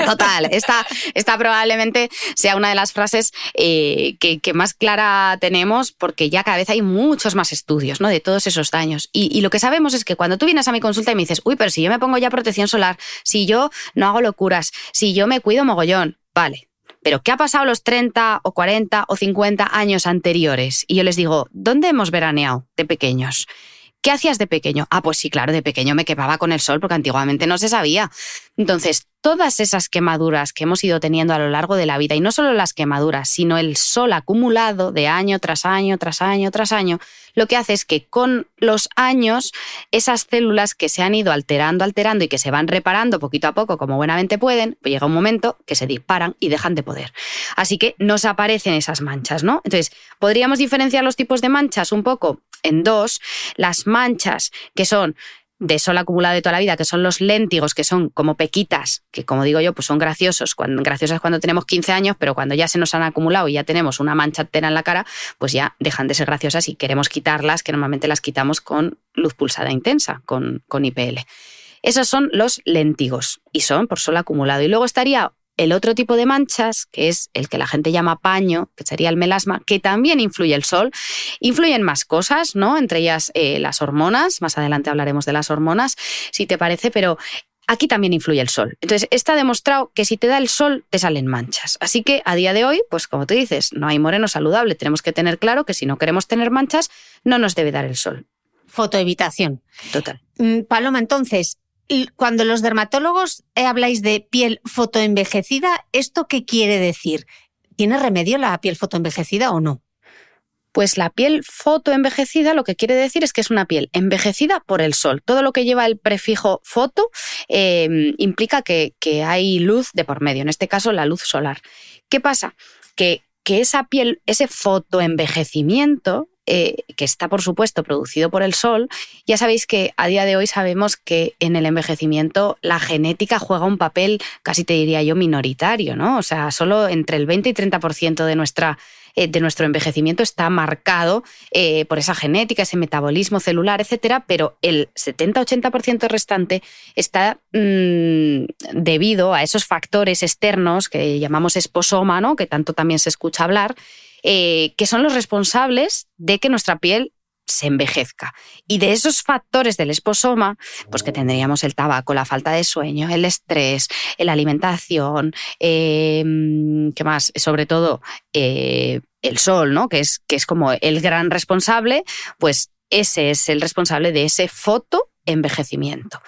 Total, esta probablemente sea una de las frases que más clara tenemos, porque ya cada vez hay muchos más estudios, ¿no? De todos esos daños. Y lo que sabemos es que cuando tú vienes a mi consulta y me dices, uy, pero si yo me pongo ya protección solar, si yo no hago locuras, si yo me cuido mogollón, vale. Pero ¿qué ha pasado los 30 o 40 o 50 años anteriores? Y yo les digo, ¿dónde hemos veraneado de pequeños? ¿Qué hacías de pequeño? Ah, pues sí, claro, de pequeño me quemaba con el sol porque antiguamente no se sabía. Entonces, todas esas quemaduras que hemos ido teniendo a lo largo de la vida, y no solo las quemaduras, sino el sol acumulado de año tras año, tras año, tras año, lo que hace es que con los años esas células que se han ido alterando y que se van reparando poquito a poco como buenamente pueden, pues llega un momento que se disparan y dejan de poder. Así que nos aparecen esas manchas, ¿no? Entonces, podríamos diferenciar los tipos de manchas un poco en dos. Las manchas que son de sol acumulado de toda la vida, que son los léntigos, que son como pequitas, que como digo yo, pues son graciosas cuando tenemos 15 años, pero cuando ya se nos han acumulado y ya tenemos una mancha entera en la cara, pues ya dejan de ser graciosas y queremos quitarlas, que normalmente las quitamos con luz pulsada intensa, con IPL. Esos son los léntigos y son por sol acumulado. Y luego estaría el otro tipo de manchas, que es el que la gente llama paño, que sería el melasma, que también influye el sol. Influyen más cosas, ¿no? Entre ellas las hormonas. Más adelante hablaremos de las hormonas, si te parece, pero aquí también influye el sol. Entonces, está demostrado que si te da el sol, te salen manchas. Así que a día de hoy, pues como tú dices, no hay moreno saludable. Tenemos que tener claro que si no queremos tener manchas, no nos debe dar el sol. Fotoevitación. Total. Paloma, entonces, cuando los dermatólogos habláis de piel fotoenvejecida, ¿esto qué quiere decir? ¿Tiene remedio la piel fotoenvejecida o no? Pues la piel fotoenvejecida lo que quiere decir es que es una piel envejecida por el sol. Todo lo que lleva el prefijo foto implica que hay luz de por medio, en este caso la luz solar. ¿Qué pasa? Que esa piel, ese fotoenvejecimiento, que está, por supuesto, producido por el sol, ya sabéis que a día de hoy sabemos que en el envejecimiento la genética juega un papel, casi te diría yo, minoritario, ¿no? O sea, solo entre el 20 y 30% de nuestro envejecimiento está marcado por esa genética, ese metabolismo celular, etcétera, pero el 70-80% restante está debido a esos factores externos que llamamos esposoma, ¿no? Que tanto también se escucha hablar, que son los responsables de que nuestra piel se envejezca. Y de esos factores del esposoma, pues que tendríamos el tabaco, la falta de sueño, el estrés, la alimentación, ¿qué más? Sobre todo el sol, ¿no? Que es como el gran responsable, pues ese es el responsable de ese fotoenvejecimiento.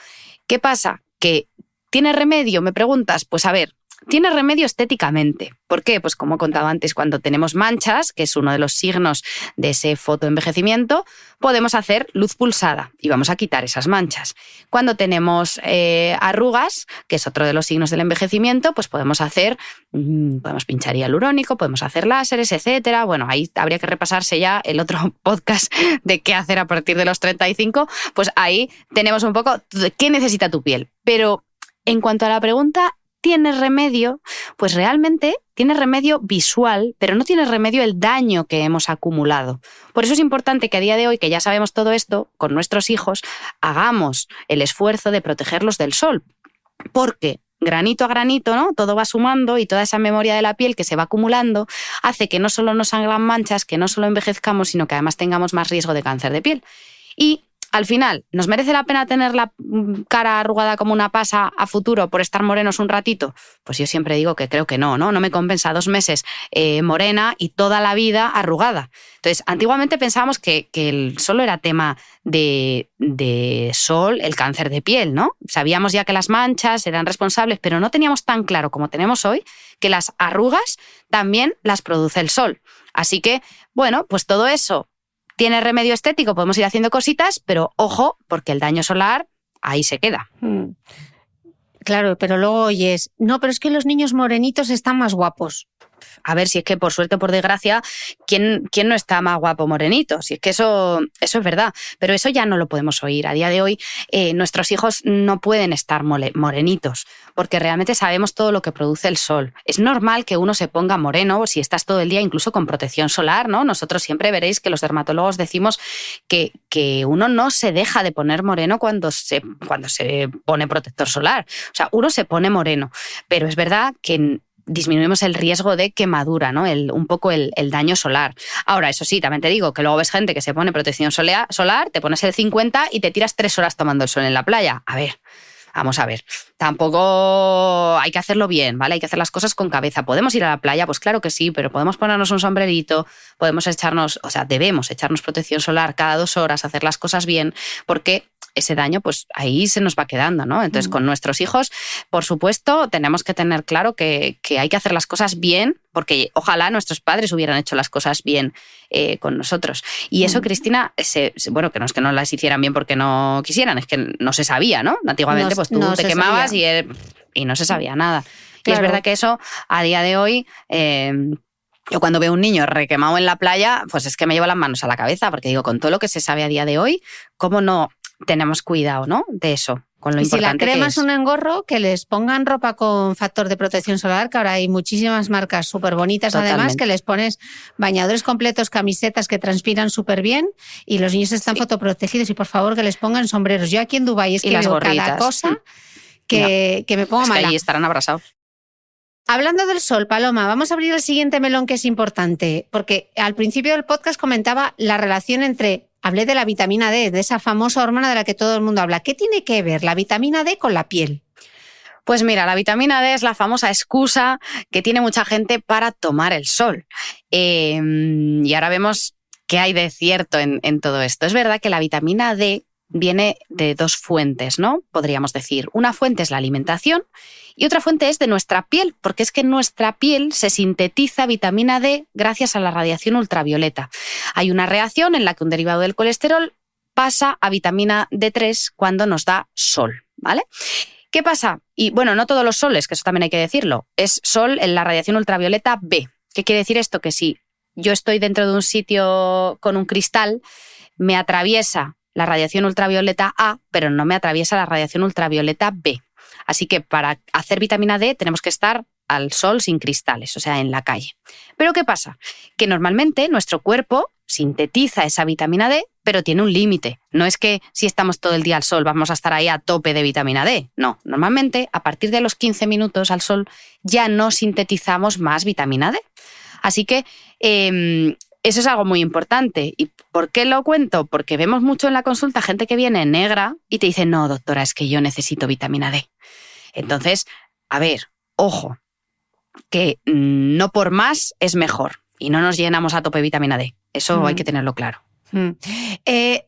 ¿Qué pasa? ¿Que tiene remedio? Me preguntas. Pues a ver, tiene remedio estéticamente. ¿Por qué? Pues como he contado antes, cuando tenemos manchas, que es uno de los signos de ese fotoenvejecimiento, podemos hacer luz pulsada y vamos a quitar esas manchas. Cuando tenemos arrugas, que es otro de los signos del envejecimiento, pues podemos pinchar hialurónico, podemos hacer láseres, etcétera. Bueno, ahí habría que repasarse ya el otro podcast de qué hacer a partir de los 35. Pues ahí tenemos un poco qué necesita tu piel. Pero en cuanto a la pregunta, ¿tiene remedio? Pues realmente tiene remedio visual, pero no tiene remedio el daño que hemos acumulado. Por eso es importante que a día de hoy, que ya sabemos todo esto, con nuestros hijos, hagamos el esfuerzo de protegerlos del sol. Porque granito a granito, ¿no? Todo va sumando y toda esa memoria de la piel que se va acumulando hace que no solo nos salgan manchas, que no solo envejezcamos, sino que además tengamos más riesgo de cáncer de piel. Y al final, ¿nos merece la pena tener la cara arrugada como una pasa a futuro por estar morenos un ratito? Pues yo siempre digo que creo que no me compensa 2 meses morena y toda la vida arrugada. Entonces, antiguamente pensábamos que el solo era tema de sol, el cáncer de piel, ¿no? Sabíamos ya que las manchas eran responsables, pero no teníamos tan claro como tenemos hoy que las arrugas también las produce el sol. Así que, bueno, pues todo eso tiene remedio estético, podemos ir haciendo cositas, pero ojo, porque el daño solar ahí se queda. Claro, pero luego oyes, no, pero es que los niños morenitos están más guapos. A ver, si es que por suerte o por desgracia, ¿quién no está más guapo morenito? Si es que eso es verdad, pero eso ya no lo podemos oír. A día de hoy nuestros hijos no pueden estar morenitos, porque realmente sabemos todo lo que produce el sol. Es normal que uno se ponga moreno si estás todo el día incluso con protección solar, ¿no? Nosotros siempre veréis que los dermatólogos decimos que uno no se deja de poner moreno cuando se pone protector solar. O sea, uno se pone moreno, pero es verdad que disminuimos el riesgo de quemadura, ¿no? Un poco el daño solar. Ahora, eso sí, también te digo que luego ves gente que se pone protección solar, te pones el 50 y te tiras 3 horas tomando el sol en la playa. A ver, vamos a ver. Tampoco hay que hacerlo bien, ¿vale? Hay que hacer las cosas con cabeza. ¿Podemos ir a la playa? Pues claro que sí, pero podemos ponernos un sombrerito, debemos echarnos protección solar cada 2 horas, hacer las cosas bien, porque ese daño, pues ahí se nos va quedando, ¿no? Entonces, con nuestros hijos, por supuesto, tenemos que tener claro que hay que hacer las cosas bien, porque ojalá nuestros padres hubieran hecho las cosas bien con nosotros. Y eso, Cristina, bueno, que no es que no las hicieran bien porque no quisieran, es que no se sabía, ¿no? Antiguamente, pues tú te quemabas y no se sabía nada. Claro. Y es verdad que eso, a día de hoy, yo cuando veo un niño requemado en la playa, pues es que me llevo las manos a la cabeza, porque digo, con todo lo que se sabe a día de hoy, ¿cómo no tenemos cuidado, ¿no? De eso, con lo importante que es. Si la crema es un engorro, que les pongan ropa con factor de protección solar, que ahora hay muchísimas marcas súper bonitas, además, que les pones bañadores completos, camisetas que transpiran súper bien y los niños están fotoprotegidos. Y por favor, que les pongan sombreros. Yo aquí en Dubái es que veo cada cosa que me pongo mala. Que allí estarán abrazados. Hablando del sol, Paloma, vamos a abrir el siguiente melón que es importante, porque al principio del podcast comentaba la relación hablé de la vitamina D, de esa famosa hormona de la que todo el mundo habla. ¿Qué tiene que ver la vitamina D con la piel? Pues mira, la vitamina D es la famosa excusa que tiene mucha gente para tomar el sol. Y ahora vemos qué hay de cierto en todo esto. Es verdad que la vitamina D viene de 2 fuentes, ¿no? Podríamos decir. Una fuente es la alimentación y otra fuente es de nuestra piel, porque es que en nuestra piel se sintetiza vitamina D gracias a la radiación ultravioleta. Hay una reacción en la que un derivado del colesterol pasa a vitamina D3 cuando nos da sol, ¿vale? ¿Qué pasa? Y bueno, no todos los soles, que eso también hay que decirlo, es sol en la radiación ultravioleta B. ¿Qué quiere decir esto? Que si yo estoy dentro de un sitio con un cristal, me atraviesa la radiación ultravioleta A, pero no me atraviesa la radiación ultravioleta B. Así que para hacer vitamina D tenemos que estar al sol sin cristales, o sea, en la calle. Pero ¿qué pasa? Que normalmente nuestro cuerpo sintetiza esa vitamina D, pero tiene un límite. No es que si estamos todo el día al sol vamos a estar ahí a tope de vitamina D. No, normalmente a partir de los 15 minutos al sol ya no sintetizamos más vitamina D. Así que eso es algo muy importante. ¿Y por qué lo cuento? Porque vemos mucho en la consulta gente que viene negra y te dice, no, doctora, es que yo necesito vitamina D. Entonces, a ver, ojo, que no por más es mejor y no nos llenamos a tope de vitamina D. Eso hay que tenerlo claro.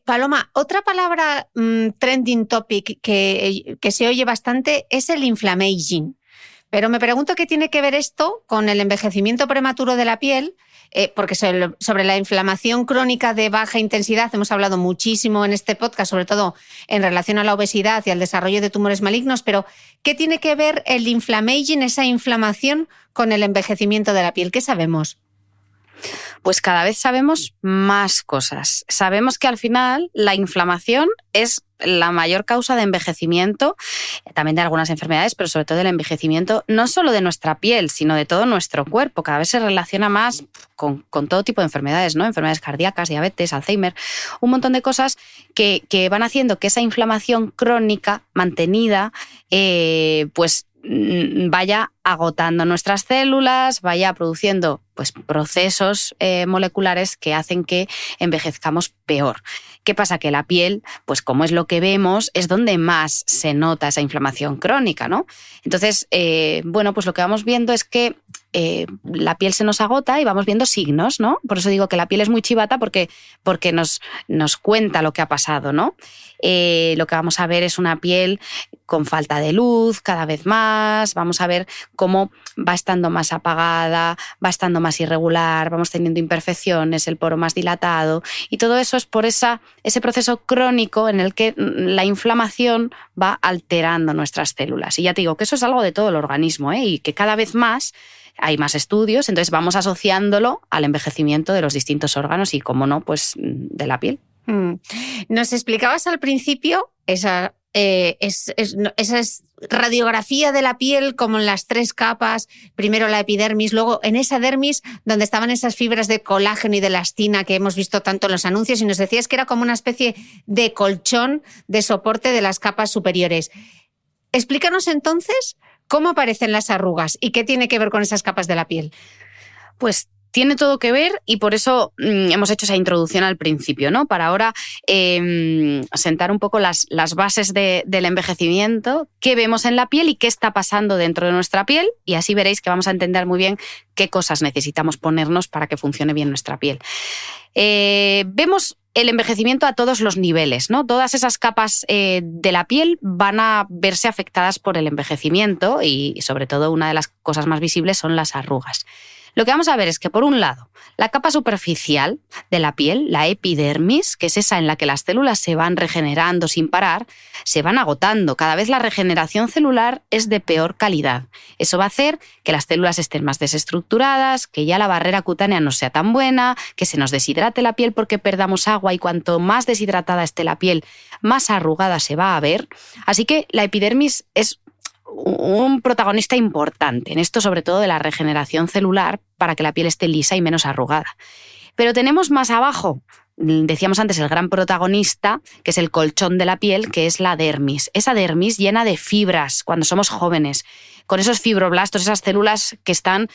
Paloma, otra palabra trending topic que se oye bastante es el inflammaging. Pero me pregunto qué tiene que ver esto con el envejecimiento prematuro de la piel, porque sobre la inflamación crónica de baja intensidad hemos hablado muchísimo en este podcast, sobre todo en relación a la obesidad y al desarrollo de tumores malignos, pero ¿qué tiene que ver el inflammaging, esa inflamación, con el envejecimiento de la piel? ¿Qué sabemos? Pues cada vez sabemos más cosas. Sabemos que al final la inflamación es la mayor causa de envejecimiento, también de algunas enfermedades, pero sobre todo del envejecimiento, no solo de nuestra piel, sino de todo nuestro cuerpo. Cada vez se relaciona más con todo tipo de enfermedades, ¿no? Enfermedades cardíacas, diabetes, Alzheimer, un montón de cosas que van haciendo que esa inflamación crónica mantenida, pues vaya agotando nuestras células, vaya produciendo pues, procesos moleculares que hacen que envejezcamos peor. ¿Qué pasa? Que la piel, pues como es lo que vemos, es donde más se nota esa inflamación crónica, ¿no? Entonces, bueno, pues lo que vamos viendo es que la piel se nos agota y vamos viendo signos, ¿no? Por eso digo que la piel es muy chivata porque nos cuenta lo que ha pasado, ¿no? Lo que vamos a ver es una piel con falta de luz cada vez más, vamos a ver cómo va estando más apagada, va estando más irregular, vamos teniendo imperfecciones, el poro más dilatado, y todo eso es por ese proceso crónico en el que la inflamación va alterando nuestras células. Y ya te digo que eso es algo de todo el organismo, y que cada vez más hay más estudios, entonces vamos asociándolo al envejecimiento de los distintos órganos y, como no, pues de la piel. Nos explicabas al principio esa radiografía de la piel como en las 3 capas, primero la epidermis, luego en esa dermis donde estaban esas fibras de colágeno y de elastina que hemos visto tanto en los anuncios, y nos decías que era como una especie de colchón de soporte de las capas superiores. Explícanos entonces cómo aparecen las arrugas y qué tiene que ver con esas capas de la piel. Pues tiene todo que ver, y por eso hemos hecho esa introducción al principio, ¿no? Para ahora sentar un poco las bases del envejecimiento, qué vemos en la piel y qué está pasando dentro de nuestra piel, y así veréis que vamos a entender muy bien qué cosas necesitamos ponernos para que funcione bien nuestra piel. Vemos el envejecimiento a todos los niveles, ¿no? Todas esas capas de la piel van a verse afectadas por el envejecimiento, y sobre todo una de las cosas más visibles son las arrugas. Lo que vamos a ver es que, por un lado, la capa superficial de la piel, la epidermis, que es esa en la que las células se van regenerando sin parar, se van agotando. Cada vez la regeneración celular es de peor calidad. Eso va a hacer que las células estén más desestructuradas, que ya la barrera cutánea no sea tan buena, que se nos deshidrate la piel porque perdamos agua, y cuanto más deshidratada esté la piel, más arrugada se va a ver. Así que la epidermis es un protagonista importante en esto, sobre todo de la regeneración celular, para que la piel esté lisa y menos arrugada. Pero tenemos más abajo, decíamos antes, el gran protagonista, que es el colchón de la piel, que es la dermis. Esa dermis llena de fibras cuando somos jóvenes, con esos fibroblastos, esas células que están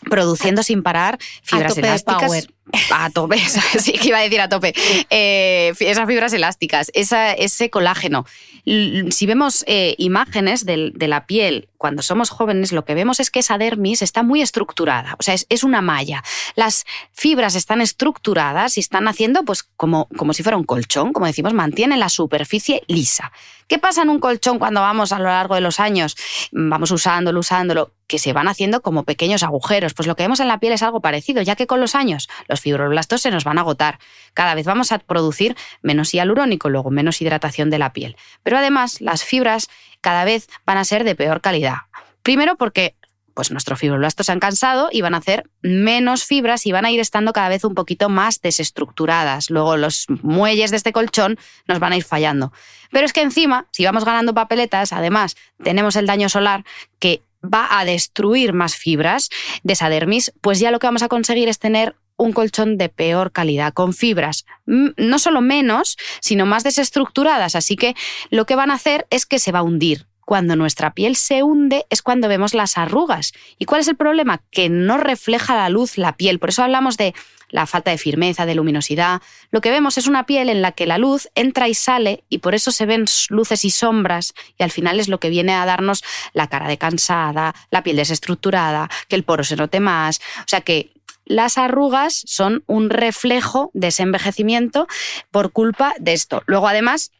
produciendo sin parar fibras elásticas. A tope, sí que iba a decir a tope. Esas fibras elásticas, ese colágeno. Si vemos imágenes de la piel cuando somos jóvenes, lo que vemos es que esa dermis está muy estructurada, o sea, es una malla. Las fibras están estructuradas y están haciendo pues como si fuera un colchón, como decimos, mantienen la superficie lisa. ¿Qué pasa en un colchón cuando vamos a lo largo de los años? Vamos usándolo, que se van haciendo como pequeños agujeros. Pues lo que vemos en la piel es algo parecido, ya que con los años los fibroblastos se nos van a agotar. Cada vez vamos a producir menos hialurónico, luego menos hidratación de la piel. Pero además las fibras cada vez van a ser de peor calidad. Primero porque pues nuestros fibroblastos se han cansado y van a hacer menos fibras y van a ir estando cada vez un poquito más desestructuradas. Luego los muelles de este colchón nos van a ir fallando. Pero es que encima, si vamos ganando papeletas, además tenemos el daño solar que va a destruir más fibras de esa dermis, pues ya lo que vamos a conseguir es tener un colchón de peor calidad, con fibras no solo menos, sino más desestructuradas. Así que lo que van a hacer es que se va a hundir. Cuando nuestra piel se hunde es cuando vemos las arrugas. ¿Y cuál es el problema? Que no refleja la luz la piel. Por eso hablamos de la falta de firmeza, de luminosidad. Lo que vemos es una piel en la que la luz entra y sale, y por eso se ven luces y sombras, y al final es lo que viene a darnos la cara de cansada, la piel desestructurada, que el poro se note más. O sea que las arrugas son un reflejo de ese envejecimiento por culpa de esto. Luego, además,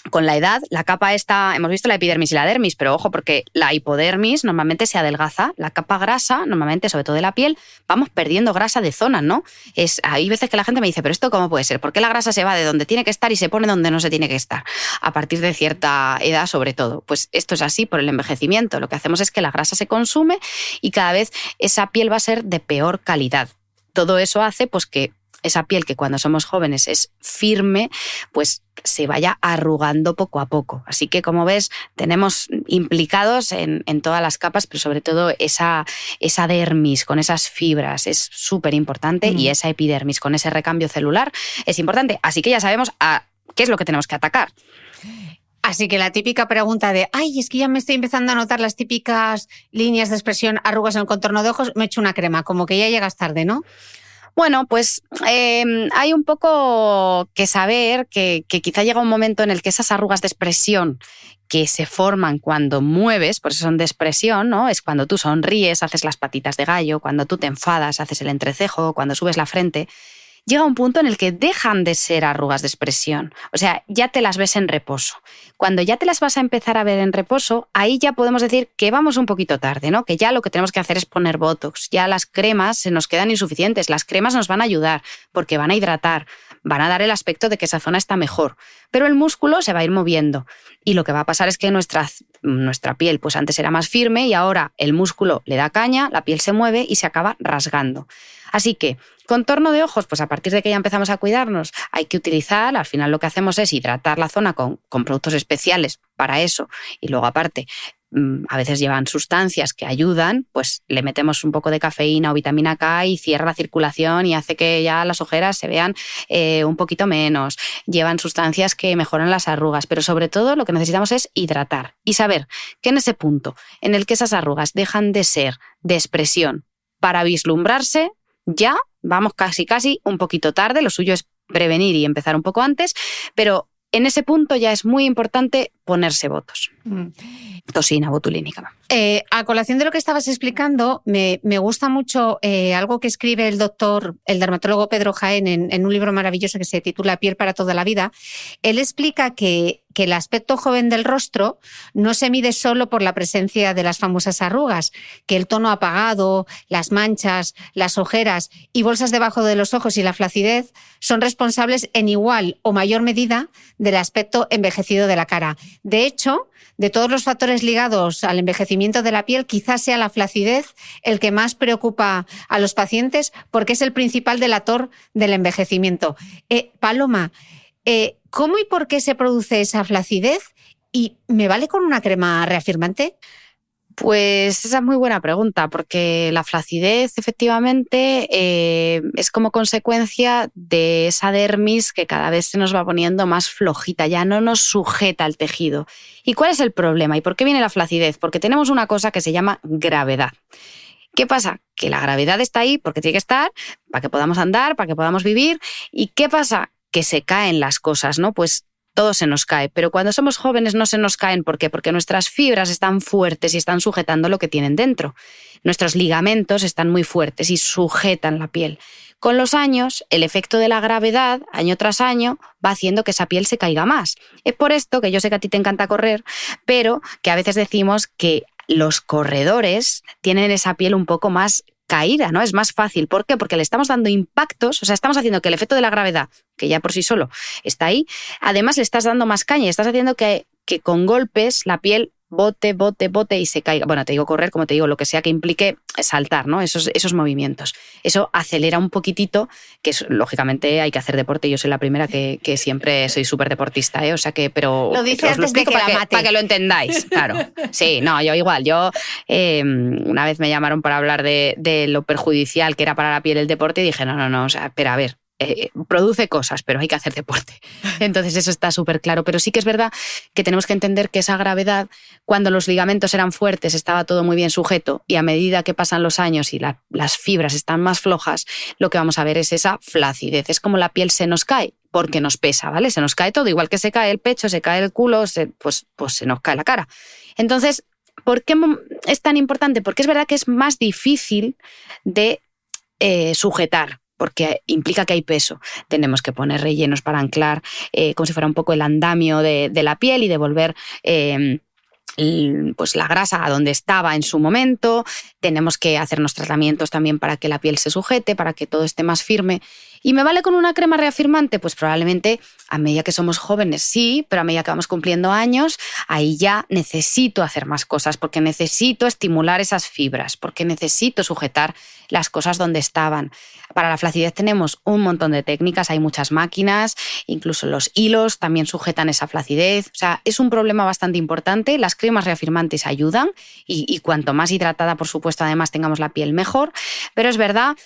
con la edad, la capa esta, hemos visto la epidermis y la dermis, pero ojo, porque la hipodermis normalmente se adelgaza, la capa grasa, normalmente, sobre todo de la piel, vamos perdiendo grasa de zonas, ¿no? Hay veces que la gente me dice, pero ¿esto cómo puede ser? ¿Por qué la grasa se va de donde tiene que estar y se pone donde no se tiene que estar? A partir de cierta edad, sobre todo. Pues esto es así por el envejecimiento. Lo que hacemos es que la grasa se consume y cada vez esa piel va a ser de peor calidad. Todo eso hace pues que esa piel que cuando somos jóvenes es firme, pues se vaya arrugando poco a poco. Así que, como ves, tenemos implicados en todas las capas, pero sobre todo esa dermis con esas fibras es súper importante y esa epidermis con ese recambio celular es importante. Así que ya sabemos qué es lo que tenemos que atacar. Así que la típica pregunta de ay, es que ya me estoy empezando a notar las típicas líneas de expresión, arrugas en el contorno de ojos, me echo una crema, como que ya llegas tarde, ¿no? Bueno, pues hay un poco que saber que quizá llega un momento en el que esas arrugas de expresión que se forman cuando mueves, por eso son de expresión, ¿no? Es cuando tú sonríes, haces las patitas de gallo, cuando tú te enfadas, haces el entrecejo, cuando subes la frente. Llega un punto en el que dejan de ser arrugas de expresión. O sea, ya te las ves en reposo. Cuando ya te las vas a empezar a ver en reposo, ahí ya podemos decir que vamos un poquito tarde, ¿no? Que ya lo que tenemos que hacer es poner Botox. Ya las cremas se nos quedan insuficientes. Las cremas nos van a ayudar porque van a hidratar, van a dar el aspecto de que esa zona está mejor. Pero el músculo se va a ir moviendo. Y lo que va a pasar es que nuestra piel pues antes era más firme y ahora el músculo le da caña, la piel se mueve y se acaba rasgando. Así que, contorno de ojos, pues a partir de que ya empezamos a cuidarnos, hay que utilizar, al final lo que hacemos es hidratar la zona con productos especiales para eso. Y luego aparte, a veces llevan sustancias que ayudan, pues le metemos un poco de cafeína o vitamina K y cierra la circulación y hace que ya las ojeras se vean un poquito menos. Llevan sustancias que mejoran las arrugas, pero sobre todo lo que necesitamos es hidratar y saber que en ese punto en el que esas arrugas dejan de ser de expresión para vislumbrarse, ya vamos casi un poquito tarde. Lo suyo es prevenir y empezar un poco antes, pero en ese punto ya es muy importante ponerse botos. Toxina botulínica. A colación de lo que estabas explicando, me gusta mucho algo que escribe el dermatólogo Pedro Jaén en un libro maravilloso que se titula Piel para toda la vida. Él explica que el aspecto joven del rostro no se mide solo por la presencia de las famosas arrugas, que el tono apagado, las manchas, las ojeras y bolsas debajo de los ojos y la flacidez son responsables en igual o mayor medida del aspecto envejecido de la cara. De hecho, de todos los factores ligados al envejecimiento de la piel, quizás sea la flacidez el que más preocupa a los pacientes porque es el principal delator del envejecimiento. Paloma, ¿cómo y por qué se produce esa flacidez? ¿Y me vale con una crema reafirmante? Pues esa es muy buena pregunta, porque la flacidez efectivamente es como consecuencia de esa dermis que cada vez se nos va poniendo más flojita, ya no nos sujeta el tejido. ¿Y cuál es el problema? ¿Y por qué viene la flacidez? Porque tenemos una cosa que se llama gravedad. ¿Qué pasa? Que la gravedad está ahí porque tiene que estar para que podamos andar, para que podamos vivir. ¿Y qué pasa? Que se caen las cosas, ¿no? Pues todo se nos cae, pero cuando somos jóvenes no se nos caen. ¿Por qué? Porque nuestras fibras están fuertes y están sujetando lo que tienen dentro. Nuestros ligamentos están muy fuertes y sujetan la piel. Con los años, el efecto de la gravedad, año tras año, va haciendo que esa piel se caiga más. Es por esto que yo sé que a ti te encanta correr, pero que a veces decimos que los corredores tienen esa piel un poco más caída, ¿no? Es más fácil. ¿Por qué? Porque le estamos dando impactos, o sea, estamos haciendo que el efecto de la gravedad, que ya por sí solo está ahí, además le estás dando más caña y estás haciendo que con golpes la piel bote y se caiga. Bueno, te digo correr, como te digo, lo que sea que implique saltar, ¿no? Esos movimientos. Eso acelera un poquitito, que lógicamente hay que hacer deporte. Yo soy la primera que siempre soy súper deportista, ¿eh? O sea que, pero lo dice antes de que la mate. Para que lo entendáis, claro. Sí, no, yo igual. Yo una vez me llamaron para hablar de lo perjudicial que era para la piel el deporte y dije, no, o sea, espera, a ver. Produce cosas, pero hay que hacer deporte. Entonces eso está súper claro. Pero sí que es verdad que tenemos que entender que esa gravedad, cuando los ligamentos eran fuertes, estaba todo muy bien sujeto y a medida que pasan los años y las fibras están más flojas, lo que vamos a ver es esa flacidez. Es como la piel se nos cae porque nos pesa, ¿vale? Se nos cae todo, igual que se cae el pecho, se cae el culo, pues se nos cae la cara. Entonces, ¿por qué es tan importante? Porque es verdad que es más difícil de sujetar. porque implica que hay peso. Tenemos que poner rellenos para anclar como si fuera un poco el andamio de la piel y devolver pues la grasa a donde estaba en su momento. Tenemos que hacernos tratamientos también para que la piel se sujete, para que todo esté más firme. ¿Y me vale con una crema reafirmante? Pues probablemente a medida que somos jóvenes sí, pero a medida que vamos cumpliendo años, ahí ya necesito hacer más cosas, porque necesito estimular esas fibras, porque necesito sujetar las cosas donde estaban. Para la flacidez tenemos un montón de técnicas, hay muchas máquinas, incluso los hilos también sujetan esa flacidez. O sea, es un problema bastante importante. Las cremas reafirmantes ayudan y cuanto más hidratada, por supuesto, además tengamos la piel mejor. Pero es verdad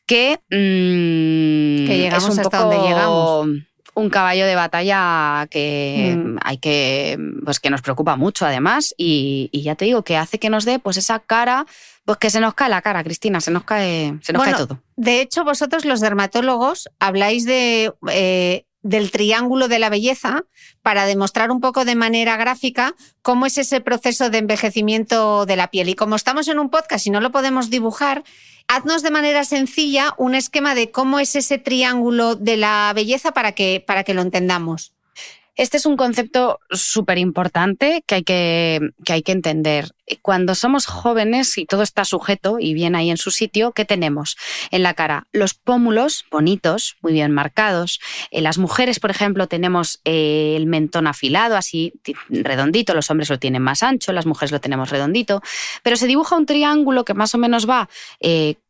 que llegamos es un hasta poco donde llegamos. Un caballo de batalla que hay pues que nos preocupa mucho además y ya te digo que hace que nos dé pues esa cara, pues que se nos cae la cara, Cristina, se nos cae todo. De hecho, vosotros los dermatólogos habláis del triángulo de la belleza para demostrar un poco de manera gráfica cómo es ese proceso de envejecimiento de la piel. Y como estamos en un podcast y no lo podemos dibujar, haznos de manera sencilla un esquema de cómo es ese triángulo de la belleza para que lo entendamos. Este es un concepto súper importante que hay que entender. Cuando somos jóvenes y todo está sujeto y bien ahí en su sitio, ¿qué tenemos en la cara? Los pómulos bonitos, muy bien marcados. Las mujeres, por ejemplo, tenemos el mentón afilado, así redondito. Los hombres lo tienen más ancho, las mujeres lo tenemos redondito. Pero se dibuja un triángulo que más o menos va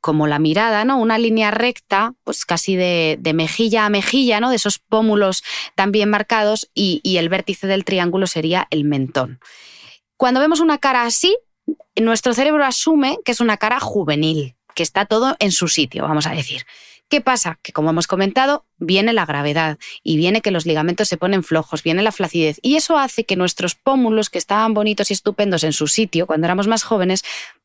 como la mirada, ¿no? Una línea recta, pues casi de mejilla a mejilla, ¿no? De esos pómulos tan bien marcados y el vértice del triángulo sería el mentón. Cuando vemos una cara así, nuestro cerebro asume que es una cara juvenil, que está todo en su sitio, vamos a decir. ¿Qué pasa? Que como hemos comentado, viene la gravedad y viene que los ligamentos se ponen flojos, viene la flacidez y eso hace que nuestros pómulos, que estaban bonitos y estupendos en su sitio cuando éramos más jóvenes,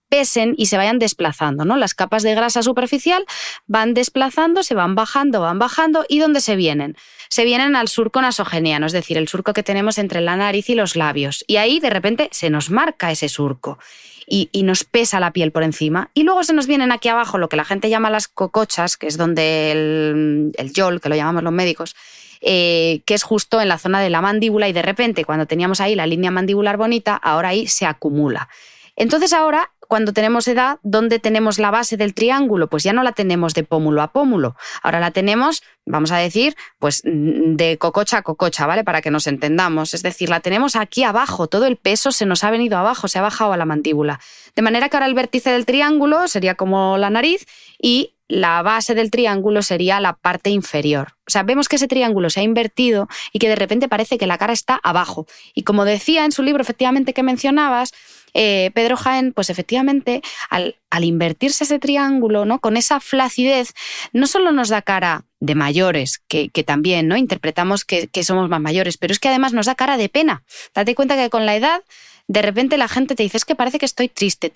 pesen y se vayan desplazando, ¿no? Las capas de grasa superficial van desplazando, se van bajando ¿y dónde se vienen? Se vienen al surco nasogeniano, es decir, el surco que tenemos entre la nariz y los labios. Y ahí de repente se nos marca ese surco y nos pesa la piel por encima. Y luego se nos vienen aquí abajo lo que la gente llama las cocochas, que es donde el yol, que lo llamamos los médicos, que es justo en la zona de la mandíbula y de repente cuando teníamos ahí la línea mandibular bonita, ahora ahí se acumula. Entonces ahora, cuando tenemos edad, ¿dónde tenemos la base del triángulo? Pues ya no la tenemos de pómulo a pómulo. Ahora la tenemos, vamos a decir, pues de cococha a cococha, ¿vale? Para que nos entendamos. Es decir, la tenemos aquí abajo. Todo el peso se nos ha venido abajo, se ha bajado a la mandíbula. De manera que ahora el vértice del triángulo sería como la nariz y la base del triángulo sería la parte inferior. O sea, vemos que ese triángulo se ha invertido y que de repente parece que la cara está abajo. Y como decía en su libro, efectivamente, que mencionabas, Pedro Jaén, pues efectivamente, al invertirse ese triángulo, ¿no? Con esa flacidez, no solo nos da cara de mayores, que también, ¿no? Interpretamos que somos más mayores, pero es que además nos da cara de pena. Date cuenta que con la edad, de repente la gente te dice, es que parece que estoy triste,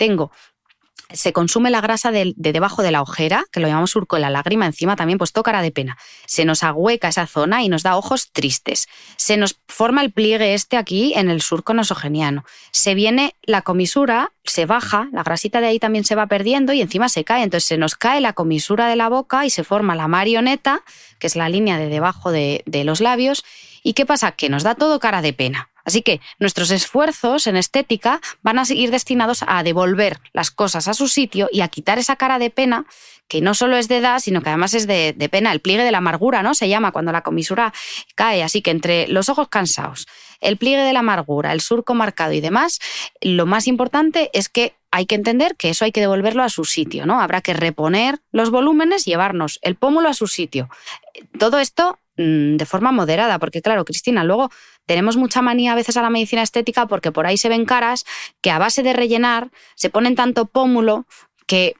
se consume la grasa de debajo de la ojera, que lo llamamos surco de la lágrima, encima también pues toca cara de pena. Se nos agüeca esa zona y nos da ojos tristes. Se nos forma el pliegue aquí en el surco nasogeniano. Se viene la comisura, se baja, la grasita de ahí también se va perdiendo y encima se cae. Entonces se nos cae la comisura de la boca y se forma la marioneta, que es la línea de debajo de los labios. ¿Y qué pasa? Que nos da todo cara de pena. Así que nuestros esfuerzos en estética van a ir destinados a devolver las cosas a su sitio y a quitar esa cara de pena, que no solo es de edad, sino que además es de pena. El pliegue de la amargura, ¿no? Se llama cuando la comisura cae. Así que entre los ojos cansados, el pliegue de la amargura, el surco marcado y demás, lo más importante es que hay que entender que eso hay que devolverlo a su sitio, ¿no? Habrá que reponer los volúmenes, llevarnos el pómulo a su sitio. Todo esto de forma moderada, porque claro, Cristina, luego tenemos mucha manía a veces a la medicina estética porque por ahí se ven caras que a base de rellenar se ponen tanto pómulo que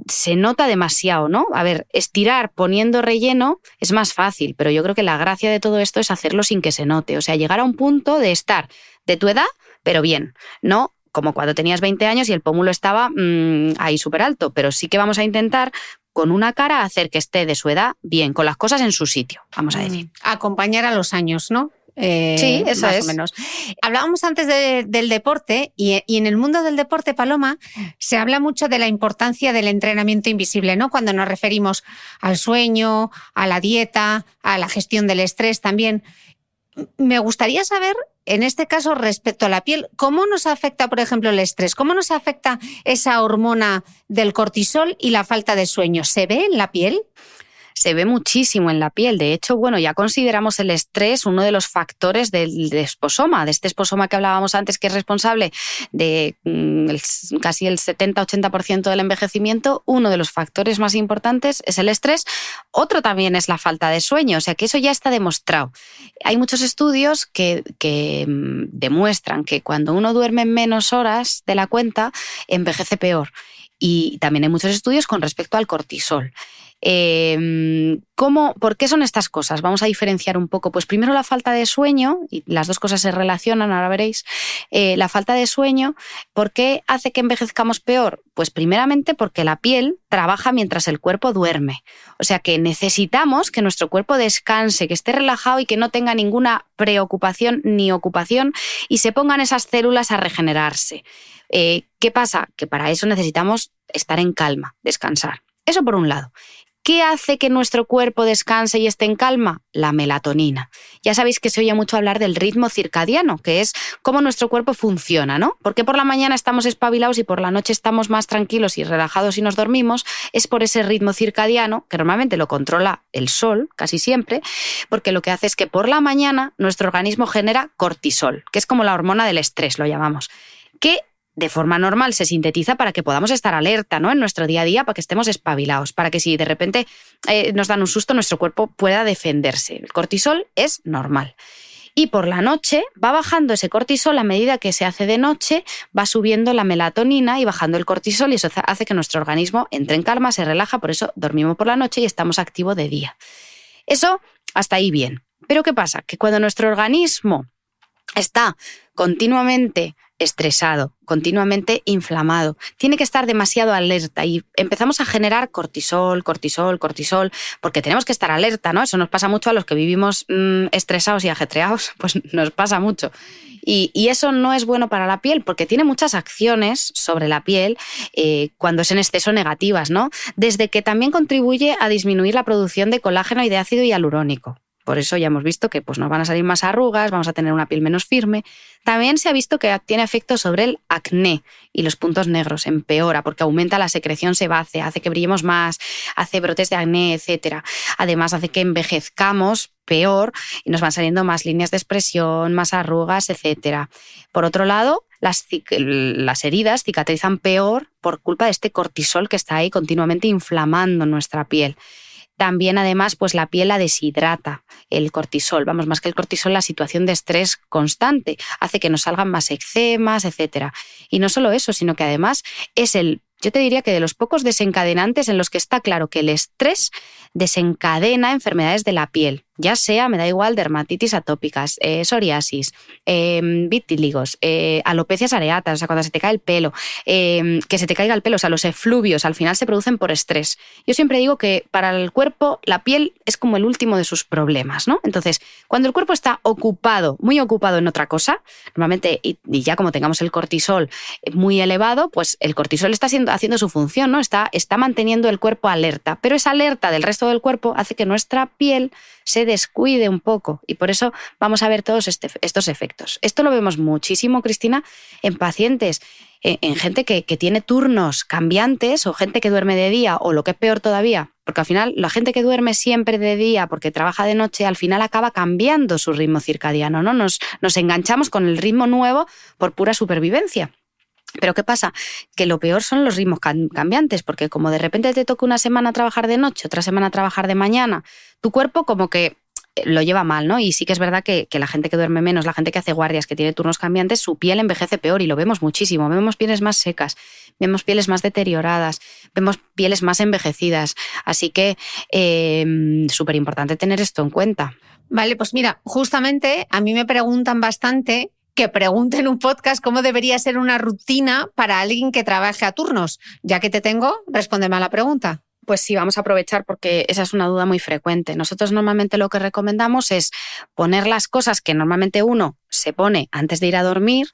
se nota demasiado, ¿no? A ver, estirar poniendo relleno es más fácil, pero yo creo que la gracia de todo esto es hacerlo sin que se note, o sea, llegar a un punto de estar de tu edad, pero bien, no como cuando tenías 20 años y el pómulo estaba ahí súper alto, pero sí que vamos a intentar con una cara hacer que esté de su edad bien, con las cosas en su sitio, vamos a decir. Acompañar a los años, ¿no? Sí, eso más es. o menos. Hablábamos antes del deporte y en el mundo del deporte, Paloma, se habla mucho de la importancia del entrenamiento invisible, ¿no? Cuando nos referimos al sueño, a la dieta, a la gestión del estrés también. Me gustaría saber, en este caso, respecto a la piel, ¿cómo nos afecta, por ejemplo, el estrés? ¿Cómo nos afecta esa hormona del cortisol y la falta de sueño? ¿Se ve en la piel? Se ve muchísimo en la piel. De hecho, bueno, ya consideramos el estrés uno de los factores del desposoma, de este esposoma que hablábamos antes, que es responsable de casi el 70-80% del envejecimiento. Uno de los factores más importantes es el estrés. Otro también es la falta de sueño, o sea que eso ya está demostrado. Hay muchos estudios que demuestran que cuando uno duerme menos horas de la cuenta, envejece peor. Y también hay muchos estudios con respecto al cortisol. ¿Por qué son estas cosas? Vamos a diferenciar un poco. Pues primero la falta de sueño, y las dos cosas se relacionan, ahora veréis. La falta de sueño, ¿por qué hace que envejezcamos peor? Pues primeramente porque la piel trabaja mientras el cuerpo duerme. O sea que necesitamos que nuestro cuerpo descanse, que esté relajado y que no tenga ninguna preocupación ni ocupación y se pongan esas células a regenerarse. ¿Qué pasa? Que para eso necesitamos estar en calma, descansar. Eso por un lado. ¿Qué hace que nuestro cuerpo descanse y esté en calma? La melatonina. Ya sabéis que se oye mucho hablar del ritmo circadiano, que es cómo nuestro cuerpo funciona, ¿no? Porque por la mañana estamos espabilados y por la noche estamos más tranquilos y relajados y nos dormimos. Es por ese ritmo circadiano, que normalmente lo controla el sol, casi siempre, porque lo que hace es que por la mañana nuestro organismo genera cortisol, que es como la hormona del estrés, lo llamamos, que de forma normal se sintetiza para que podamos estar alerta, ¿no? En nuestro día a día, para que estemos espabilados, para que si de repente nos dan un susto, nuestro cuerpo pueda defenderse. El cortisol es normal. Y por la noche va bajando ese cortisol a medida que se hace de noche, va subiendo la melatonina y bajando el cortisol, y eso hace que nuestro organismo entre en calma, se relaja, por eso dormimos por la noche y estamos activos de día. Eso hasta ahí bien. Pero ¿qué pasa? Que cuando nuestro organismo está continuamente estresado, continuamente inflamado, tiene que estar demasiado alerta y empezamos a generar cortisol, porque tenemos que estar alerta, ¿no? Eso nos pasa mucho a los que vivimos estresados y ajetreados, pues nos pasa mucho. Y eso no es bueno para la piel porque tiene muchas acciones sobre la piel cuando es en exceso negativas, ¿no? Desde que también contribuye a disminuir la producción de colágeno y de ácido hialurónico. Por eso ya hemos visto que pues, nos van a salir más arrugas, vamos a tener una piel menos firme. También se ha visto que tiene efectos sobre el acné y los puntos negros, empeora porque aumenta la secreción sebácea, hace que brillemos más, hace brotes de acné, etc. Además hace que envejezcamos peor y nos van saliendo más líneas de expresión, más arrugas, etc. Por otro lado, las heridas cicatrizan peor por culpa de este cortisol que está ahí continuamente inflamando nuestra piel. También, además, pues la piel la deshidrata, el cortisol. Vamos, más que el cortisol, la situación de estrés constante hace que nos salgan más eczemas, etc. Y no solo eso, sino que además es yo te diría que de los pocos desencadenantes en los que está claro que el estrés desencadena enfermedades de la piel. Ya sea, me da igual, dermatitis atópicas, psoriasis, vitíligos, alopecias areatas, o sea, cuando se te cae el pelo, que se te caiga el pelo, o sea, los efluvios al final se producen por estrés. Yo siempre digo que para el cuerpo la piel es como el último de sus problemas, ¿no? Entonces, cuando el cuerpo está ocupado, muy ocupado en otra cosa, normalmente, y ya como tengamos el cortisol muy elevado, pues el cortisol está haciendo su función, ¿no? Está manteniendo el cuerpo alerta, pero esa alerta del resto del cuerpo hace que nuestra piel se descuide un poco y por eso vamos a ver todos estos efectos. Esto lo vemos muchísimo, Cristina, en pacientes, en gente que tiene turnos cambiantes o gente que duerme de día o lo que es peor todavía, porque al final la gente que duerme siempre de día porque trabaja de noche al final acaba cambiando su ritmo circadiano, ¿no? Nos enganchamos con el ritmo nuevo por pura supervivencia. Pero ¿qué pasa? Que lo peor son los ritmos cambiantes, porque como de repente te toca una semana trabajar de noche, otra semana trabajar de mañana, tu cuerpo como que lo lleva mal, ¿no? Y sí que es verdad que la gente que duerme menos, la gente que hace guardias, que tiene turnos cambiantes, su piel envejece peor y lo vemos muchísimo. Vemos pieles más secas, vemos pieles más deterioradas, vemos pieles más envejecidas. Así que súper importante tener esto en cuenta. Vale, pues mira, justamente a mí me preguntan bastante que pregunte en un podcast cómo debería ser una rutina para alguien que trabaje a turnos. Ya que te tengo, respóndeme a la pregunta. Pues sí, vamos a aprovechar porque esa es una duda muy frecuente. Nosotros normalmente lo que recomendamos es poner las cosas que normalmente uno se pone antes de ir a dormir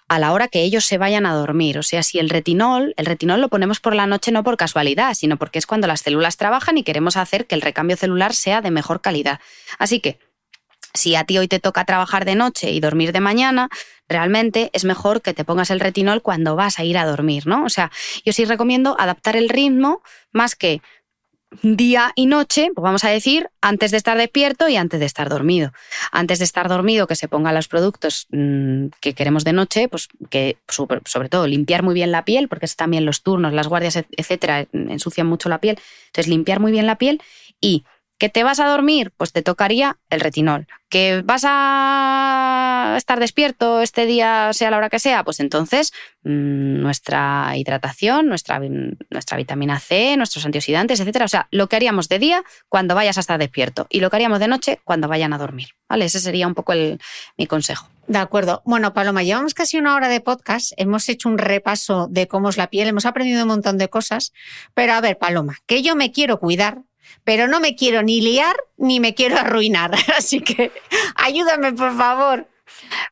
a la hora que ellos se vayan a dormir. O sea, si el retinol lo ponemos por la noche no por casualidad, sino porque es cuando las células trabajan y queremos hacer que el recambio celular sea de mejor calidad. Así que si a ti hoy te toca trabajar de noche y dormir de mañana, realmente es mejor que te pongas el retinol cuando vas a ir a dormir, ¿no? O sea, yo sí recomiendo adaptar el ritmo más que día y noche, pues vamos a decir, antes de estar despierto y antes de estar dormido. Antes de estar dormido, que se pongan los productos que queremos de noche, pues que sobre todo limpiar muy bien la piel, porque es también los turnos, las guardias, etcétera, ensucian mucho la piel. Entonces, limpiar muy bien la piel. Y ¿que te vas a dormir? Pues te tocaría el retinol. ¿Que vas a estar despierto este día, sea la hora que sea? Pues entonces nuestra hidratación, nuestra vitamina C, nuestros antioxidantes, etcétera. O sea, lo que haríamos de día cuando vayas a estar despierto y lo que haríamos de noche cuando vayan a dormir. ¿Vale? Ese sería un poco mi consejo. De acuerdo. Bueno, Paloma, llevamos casi una hora de podcast, hemos hecho un repaso de cómo es la piel, hemos aprendido un montón de cosas, pero a ver, Paloma, que yo me quiero cuidar, pero no me quiero ni liar ni me quiero arruinar. Así que ayúdame, por favor.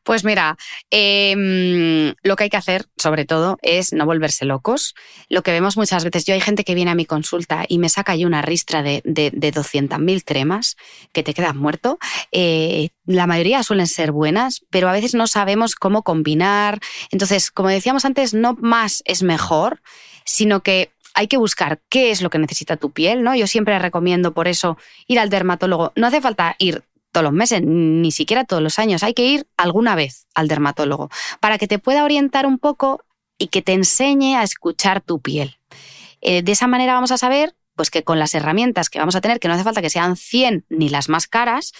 Pues mira, lo que hay que hacer, sobre todo, es no volverse locos. Lo que vemos muchas veces, hay gente que viene a mi consulta y me saca ahí una ristra de 200.000 cremas que te quedas muerto. La mayoría suelen ser buenas, pero a veces no sabemos cómo combinar. Entonces, como decíamos antes, no más es mejor, sino que hay que buscar qué es lo que necesita tu piel, ¿no? Yo siempre recomiendo, por eso, ir al dermatólogo. No hace falta ir todos los meses, ni siquiera todos los años. Hay que ir alguna vez al dermatólogo para que te pueda orientar un poco y que te enseñe a escuchar tu piel. De esa manera vamos a saber pues, que con las herramientas que vamos a tener, que no hace falta que sean 100 ni las más caras,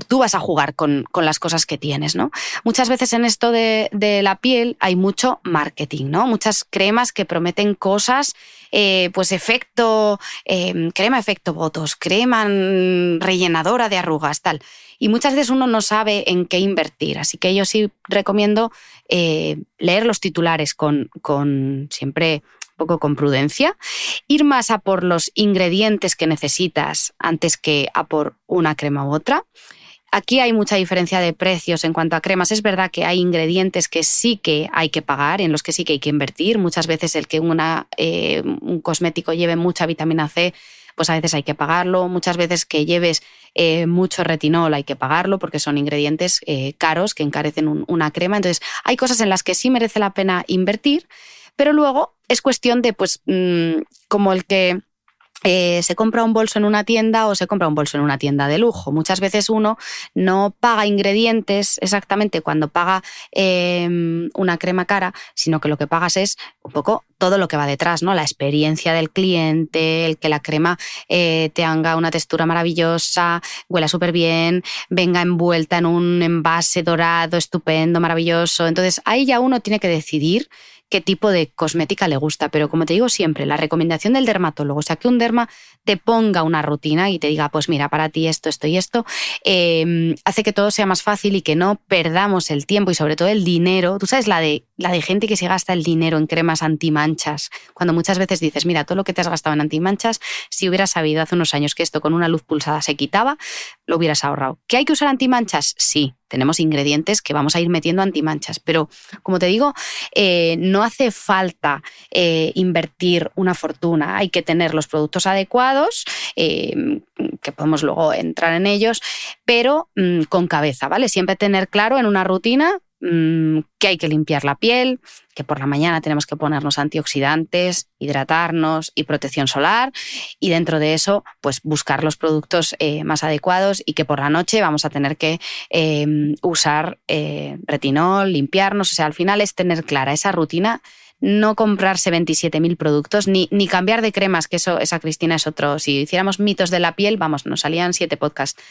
tú vas a jugar con las cosas que tienes, ¿no? Muchas veces en esto de la piel hay mucho marketing, ¿no? Muchas cremas que prometen cosas, pues crema efecto botox, crema rellenadora de arrugas, tal. Y muchas veces uno no sabe en qué invertir. Así que yo sí recomiendo leer los titulares siempre un poco con prudencia, ir más a por los ingredientes que necesitas antes que a por una crema u otra. Aquí hay mucha diferencia de precios en cuanto a cremas. Es verdad que hay ingredientes que sí que hay que pagar, en los que sí que hay que invertir. Muchas veces el que un cosmético lleve mucha vitamina C, pues a veces hay que pagarlo. Muchas veces que lleves mucho retinol hay que pagarlo porque son ingredientes caros que encarecen una crema. Entonces hay cosas en las que sí merece la pena invertir, pero luego es cuestión de, pues, como el que se compra un bolso en una tienda o se compra un bolso en una tienda de lujo. Muchas veces uno no paga ingredientes exactamente cuando paga una crema cara, sino que lo que pagas es un poco todo lo que va detrás, ¿no? La experiencia del cliente, el que la crema tenga una textura maravillosa, huela súper bien, venga envuelta en un envase dorado, estupendo, maravilloso. Entonces ahí ya uno tiene que decidir qué tipo de cosmética le gusta. Pero como te digo siempre, la recomendación del dermatólogo, o sea, que un derma te ponga una rutina y te diga, pues mira, para ti esto, esto y esto, hace que todo sea más fácil y que no perdamos el tiempo y sobre todo el dinero. Tú sabes la de gente que se gasta el dinero en cremas antimanchas, cuando muchas veces dices, mira, todo lo que te has gastado en antimanchas, si hubieras sabido hace unos años que esto con una luz pulsada se quitaba, lo hubieras ahorrado. ¿Que hay que usar antimanchas? Sí, tenemos ingredientes que vamos a ir metiendo antimanchas, pero como te digo, no hace falta invertir una fortuna. Hay que tener los productos adecuados, que podemos luego entrar en ellos, pero con cabeza, ¿vale? Siempre tener claro en una rutina que hay que limpiar la piel, que por la mañana tenemos que ponernos antioxidantes, hidratarnos y protección solar, y dentro de eso pues buscar los productos más adecuados, y que por la noche vamos a tener que usar retinol, limpiarnos. O sea, al final es tener clara esa rutina, no comprarse 27.000 productos, ni cambiar de cremas, que esa, Cristina, es otro. Si hiciéramos mitos de la piel, vamos, nos salían 7 podcasts.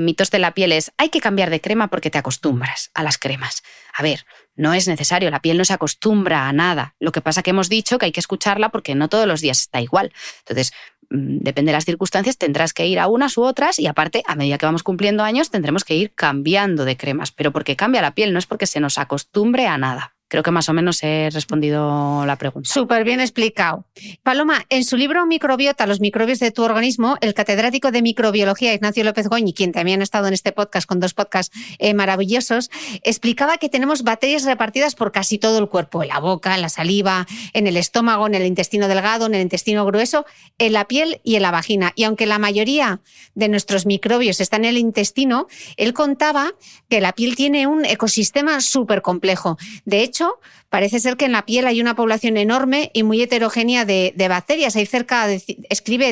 Mitos de la piel es, hay que cambiar de crema porque te acostumbras a las cremas. A ver, no es necesario, la piel no se acostumbra a nada. Lo que pasa que hemos dicho que hay que escucharla porque no todos los días está igual. Entonces, depende de las circunstancias, tendrás que ir a unas u otras, y aparte, a medida que vamos cumpliendo años, tendremos que ir cambiando de cremas. Pero porque cambia la piel, no es porque se nos acostumbre a nada. Creo que más o menos he respondido la pregunta. Súper bien explicado. Paloma, en su libro Microbiota, los microbios de tu organismo, el catedrático de microbiología Ignacio López Goñi, quien también ha estado en este podcast con 2 podcasts maravillosos, explicaba que tenemos bacterias repartidas por casi todo el cuerpo, en la boca, en la saliva, en el estómago, en el intestino delgado, en el intestino grueso, en la piel y en la vagina. Y aunque la mayoría de nuestros microbios están en el intestino, él contaba que la piel tiene un ecosistema súper complejo. De hecho, parece ser que en la piel hay una población enorme y muy heterogénea de bacterias. Hay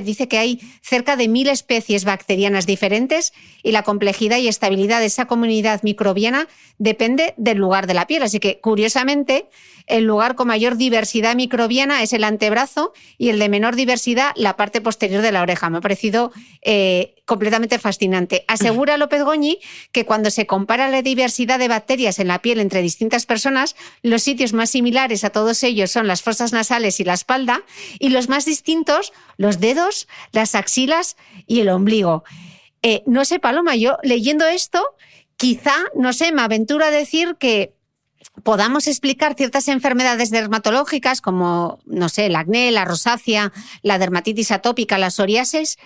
dice que hay cerca de 1000 especies bacterianas diferentes y la complejidad y estabilidad de esa comunidad microbiana depende del lugar de la piel. Así que, curiosamente, el lugar con mayor diversidad microbiana es el antebrazo y el de menor diversidad la parte posterior de la oreja. Me ha parecido completamente fascinante. Asegura López Goñi que cuando se compara la diversidad de bacterias en la piel entre distintas personas, los sitios más similares a todos ellos son las fosas nasales y la espalda, y los más distintos, los dedos, las axilas y el ombligo. No sé, Paloma, yo leyendo esto, quizá, no sé, me aventuro a decir que podamos explicar ciertas enfermedades dermatológicas como, no sé, el acné, la rosácea, la dermatitis atópica, la psoriasis,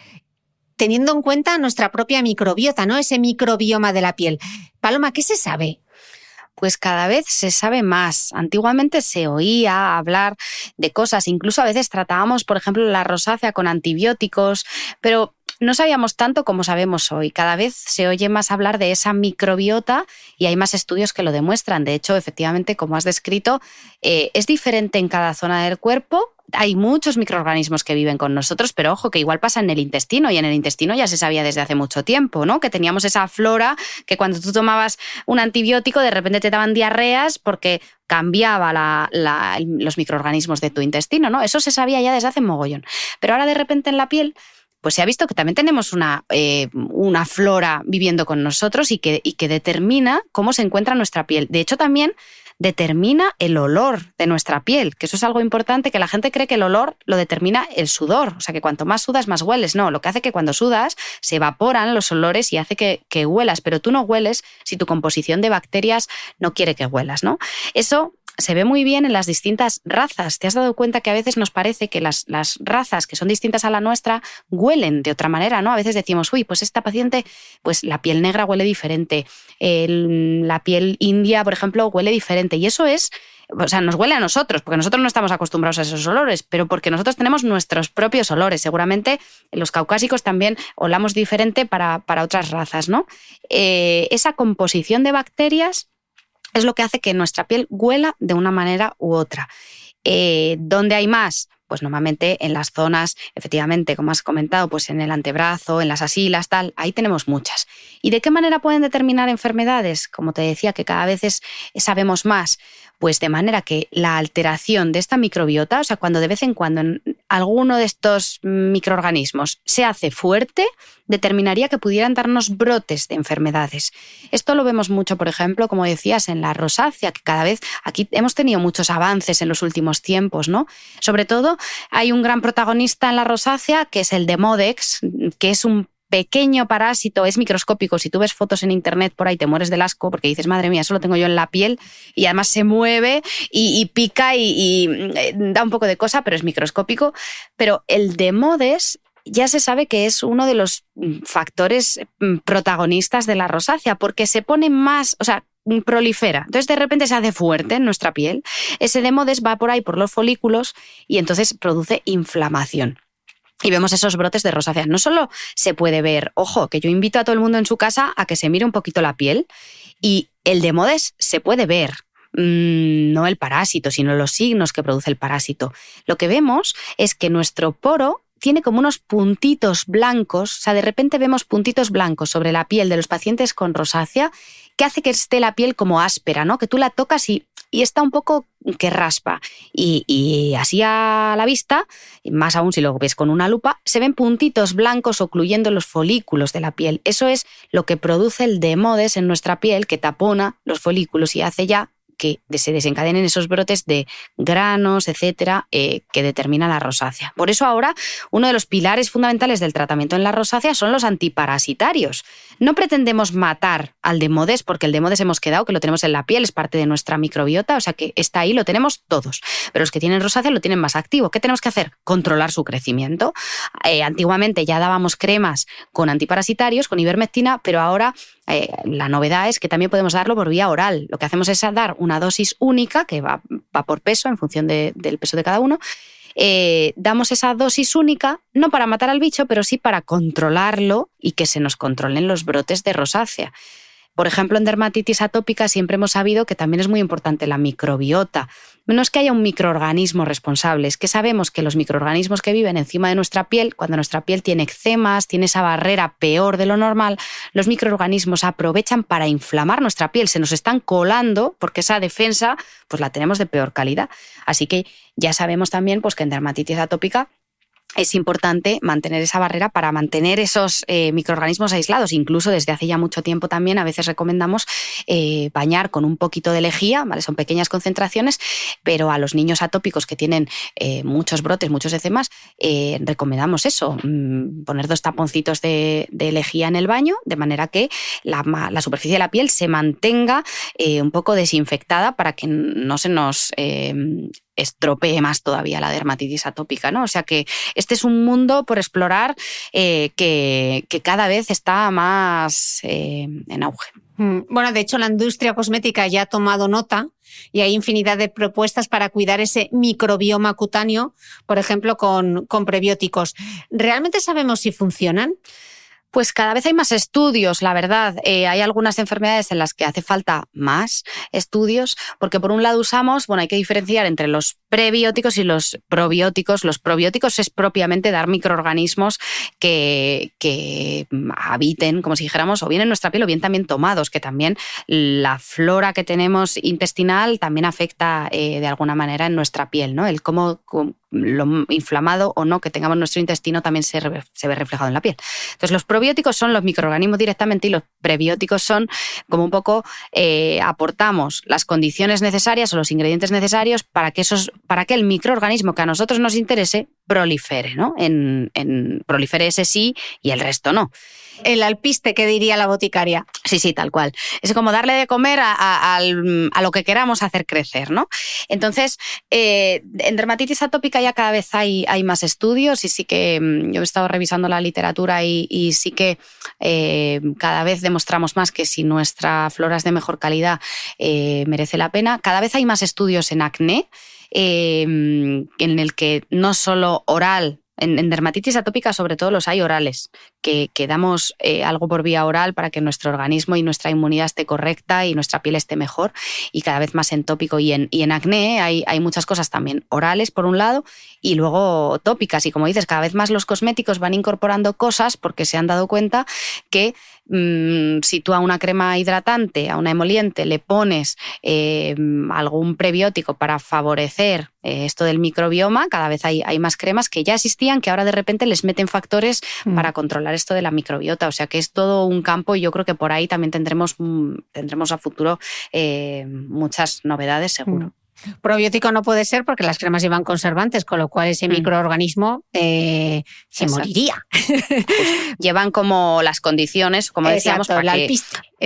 teniendo en cuenta nuestra propia microbiota, ¿no? Ese microbioma de la piel. Paloma, ¿qué se sabe? Pues cada vez se sabe más. Antiguamente se oía hablar de cosas, incluso a veces tratábamos, por ejemplo, la rosácea con antibióticos, pero no sabíamos tanto como sabemos hoy. Cada vez se oye más hablar de esa microbiota y hay más estudios que lo demuestran. De hecho, efectivamente, como has descrito, es diferente en cada zona del cuerpo. Hay muchos microorganismos que viven con nosotros, pero ojo, que igual pasa en el intestino, y en el intestino ya se sabía desde hace mucho tiempo, ¿no? Que teníamos esa flora que cuando tú tomabas un antibiótico de repente te daban diarreas porque cambiaba los microorganismos de tu intestino, ¿no? Eso se sabía ya desde hace mogollón. Pero ahora de repente en la piel pues se ha visto que también tenemos una flora viviendo con nosotros y que determina cómo se encuentra nuestra piel. De hecho, también determina el olor de nuestra piel, que eso es algo importante, que la gente cree que el olor lo determina el sudor, o sea que cuanto más sudas, más hueles. No, lo que hace que cuando sudas se evaporan los olores y hace que huelas, pero tú no hueles si tu composición de bacterias no quiere que huelas, ¿no? Eso se ve muy bien en las distintas razas. ¿Te has dado cuenta que a veces nos parece que las razas que son distintas a la nuestra huelen de otra manera, ¿no? A veces decimos, uy, pues esta paciente, pues la piel negra huele diferente, la piel india, por ejemplo, huele diferente. Y eso es, o sea, nos huele a nosotros, porque nosotros no estamos acostumbrados a esos olores, pero porque nosotros tenemos nuestros propios olores. Seguramente los caucásicos también olamos diferente para otras razas, ¿no? Esa composición de bacterias es lo que hace que nuestra piel huela de una manera u otra. ¿Dónde hay más? Pues normalmente en las zonas, efectivamente, como has comentado, pues en el antebrazo, en las axilas, tal, ahí tenemos muchas. ¿Y de qué manera pueden determinar enfermedades? Como te decía, que cada vez sabemos más. Pues de manera que la alteración de esta microbiota, o sea, cuando de vez en cuando alguno de estos microorganismos se hace fuerte, determinaría que pudieran darnos brotes de enfermedades. Esto lo vemos mucho, por ejemplo, como decías, en la rosácea, que cada vez aquí hemos tenido muchos avances en los últimos tiempos, ¿no? Sobre todo hay un gran protagonista en la rosácea, que es el Demodex, que es un pequeño parásito, es microscópico. Si tú ves fotos en internet por ahí te mueres del asco porque dices, madre mía, eso lo tengo yo en la piel, y además se mueve y pica y da un poco de cosa, pero es microscópico. Pero el Demodex ya se sabe que es uno de los factores protagonistas de la rosácea porque se pone más, o sea, prolifera. Entonces de repente se hace fuerte en nuestra piel. Ese Demodex va por ahí por los folículos y entonces produce inflamación. Y vemos esos brotes de rosácea. No solo se puede ver, ojo, que yo invito a todo el mundo en su casa a que se mire un poquito la piel, y el Demodex se puede ver, no el parásito, sino los signos que produce el parásito. Lo que vemos es que nuestro poro tiene como unos puntitos blancos, o sea, de repente vemos puntitos blancos sobre la piel de los pacientes con rosácea, que hace que esté la piel como áspera, ¿no? Que tú la tocas y está un poco que raspa. Y así a la vista, más aún si lo ves con una lupa, se ven puntitos blancos ocluyendo los folículos de la piel. Eso es lo que produce el Demodex en nuestra piel, que tapona los folículos y hace ya que se desencadenen esos brotes de granos, etcétera, que determina la rosácea. Por eso ahora uno de los pilares fundamentales del tratamiento en la rosácea son los antiparasitarios. No pretendemos matar al Demodex, porque el Demodex hemos quedado que lo tenemos en la piel, es parte de nuestra microbiota, o sea que está ahí, lo tenemos todos. Pero los que tienen rosácea lo tienen más activo. ¿Qué tenemos que hacer? Controlar su crecimiento. Antiguamente ya dábamos cremas con antiparasitarios, con ivermectina, pero ahora la novedad es que también podemos darlo por vía oral. Lo que hacemos es dar una dosis única, que va por peso, en función del peso de cada uno. Damos esa dosis única, no para matar al bicho, pero sí para controlarlo y que se nos controlen los brotes de rosácea. Por ejemplo, en dermatitis atópica siempre hemos sabido que también es muy importante la microbiota. No es que haya un microorganismo responsable, es que sabemos que los microorganismos que viven encima de nuestra piel, cuando nuestra piel tiene eczemas, tiene esa barrera peor de lo normal, los microorganismos aprovechan para inflamar nuestra piel, se nos están colando porque esa defensa pues la tenemos de peor calidad. Así que ya sabemos también pues, que en dermatitis atópica es importante mantener esa barrera para mantener esos microorganismos aislados. Incluso desde hace ya mucho tiempo también a veces recomendamos bañar con un poquito de lejía, ¿vale? Son pequeñas concentraciones, pero a los niños atópicos que tienen muchos brotes, muchos eczemas, recomendamos eso, poner 2 taponcitos de lejía en el baño, de manera que la superficie de la piel se mantenga un poco desinfectada para que no se nos estropee más todavía la dermatitis atópica, ¿no? O sea que este es un mundo por explorar que cada vez está más en auge. Bueno, de hecho, la industria cosmética ya ha tomado nota y hay infinidad de propuestas para cuidar ese microbioma cutáneo, por ejemplo, con prebióticos. ¿Realmente sabemos si funcionan? Pues cada vez hay más estudios, la verdad. Hay algunas enfermedades en las que hace falta más estudios, porque por un lado hay que diferenciar entre los prebióticos y los probióticos. Los probióticos es propiamente dar microorganismos que habiten, como si dijéramos, o bien en nuestra piel o bien también tomados, que también la flora que tenemos intestinal también afecta de alguna manera en nuestra piel, ¿no? El cómo lo inflamado o no que tengamos nuestro intestino también se ve reflejado en la piel. Entonces, los probióticos son los microorganismos directamente y los prebióticos son como un poco aportamos las condiciones necesarias o los ingredientes necesarios para que el microorganismo que a nosotros nos interese prolifere, ¿no? Prolifere ese sí y el resto no. El alpiste, que diría la boticaria. Sí, tal cual. Es como darle de comer a lo que queramos hacer crecer, ¿no? Entonces, en dermatitis atópica ya cada vez hay más estudios y sí que yo he estado revisando la literatura y sí que cada vez demostramos más que si nuestra flora es de mejor calidad merece la pena. Cada vez hay más estudios en acné, en el que no solo oral, en dermatitis atópica sobre todo los hay orales, que damos algo por vía oral para que nuestro organismo y nuestra inmunidad esté correcta y nuestra piel esté mejor, y cada vez más en tópico. Y en acné hay muchas cosas también orales por un lado y luego tópicas, y como dices, cada vez más los cosméticos van incorporando cosas porque se han dado cuenta que si tú a una crema hidratante, a una emoliente, le pones algún prebiótico para favorecer esto del microbioma, cada vez hay más cremas que ya existían, que ahora de repente les meten factores para controlar esto de la microbiota. O sea que es todo un campo y yo creo que por ahí también tendremos a futuro muchas novedades, seguro. Probiótico no puede ser porque las cremas llevan conservantes, con lo cual ese microorganismo se moriría. Llevan como las condiciones, como decíamos, para el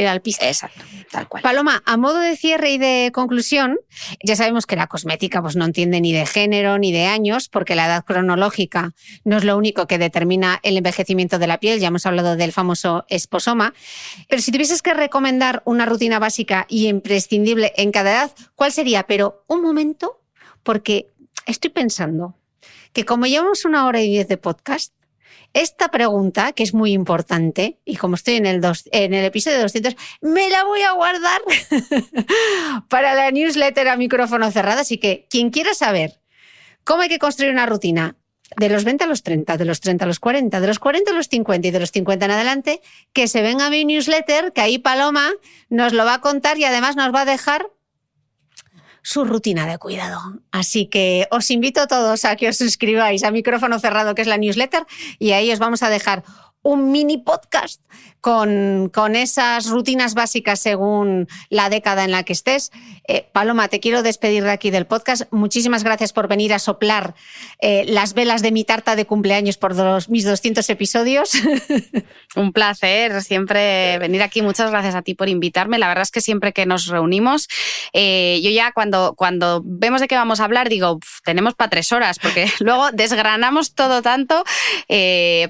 alpiste. Exacto, tal cual. Paloma, a modo de cierre y de conclusión, ya sabemos que la cosmética pues, no entiende ni de género ni de años, porque la edad cronológica no es lo único que determina el envejecimiento de la piel. Ya hemos hablado del famoso esposoma. Pero si tuvieses que recomendar una rutina básica y imprescindible en cada edad, ¿cuál sería? Pero un momento, porque estoy pensando que como llevamos 1 hora y 10 de podcast, esta pregunta, que es muy importante, y como estoy en el episodio 200, me la voy a guardar para la newsletter a micrófono cerrado. Así que quien quiera saber cómo hay que construir una rutina de los 20 a los 30, de los 30 a los 40, de los 40 a los 50 y de los 50 en adelante, que se venga a mi newsletter, que ahí Paloma nos lo va a contar y además nos va a dejar su rutina de cuidado. Así que os invito a todos a que os suscribáis a Micrófono Cerrado, que es la newsletter, y ahí os vamos a dejar un mini podcast con esas rutinas básicas según la década en la que estés. Paloma, te quiero despedir de aquí del podcast. Muchísimas gracias por venir a soplar las velas de mi tarta de cumpleaños por mis 200 episodios. Un placer siempre venir aquí. Muchas gracias a ti por invitarme. La verdad es que siempre que nos reunimos, yo ya cuando vemos de qué vamos a hablar, digo, tenemos para 3 horas, porque luego desgranamos todo tanto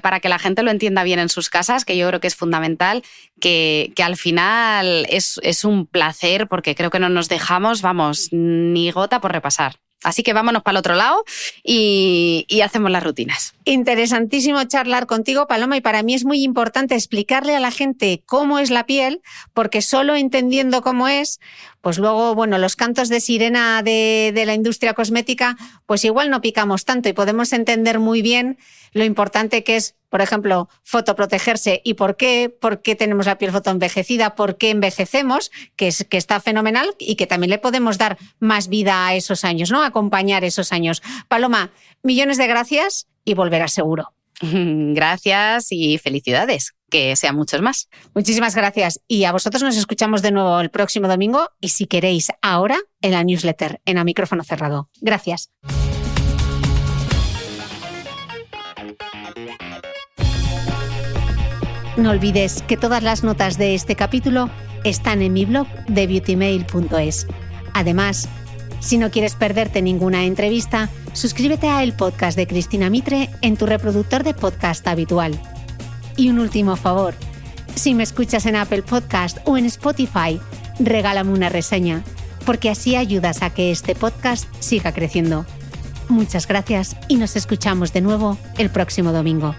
para que la gente lo entienda bien en sus casas, que yo creo que es fundamental, que al final es un placer, porque creo que no nos dejamos, vamos, ni gota por repasar. Así que vámonos para el otro lado y hacemos las rutinas. Interesantísimo charlar contigo, Paloma, y para mí es muy importante explicarle a la gente cómo es la piel, porque solo entendiendo cómo es, pues luego, bueno, los cantos de sirena de la industria cosmética, pues igual no picamos tanto y podemos entender muy bien lo importante que es, por ejemplo, fotoprotegerse y por qué tenemos la piel fotoenvejecida, por qué envejecemos, que está fenomenal y que también le podemos dar más vida a esos años, ¿no? Acompañar esos años. Paloma, millones de gracias y volverás seguro. Gracias y felicidades, que sean muchos más. Muchísimas gracias y a vosotros nos escuchamos de nuevo el próximo domingo y si queréis ahora en la newsletter, en A Micrófono Cerrado. Gracias. No olvides que todas las notas de este capítulo están en mi blog de beautymail.es. Además, si no quieres perderte ninguna entrevista, suscríbete a el podcast de Cristina Mitre en tu reproductor de podcast habitual. Y un último favor, si me escuchas en Apple Podcast o en Spotify, regálame una reseña, porque así ayudas a que este podcast siga creciendo. Muchas gracias y nos escuchamos de nuevo el próximo domingo.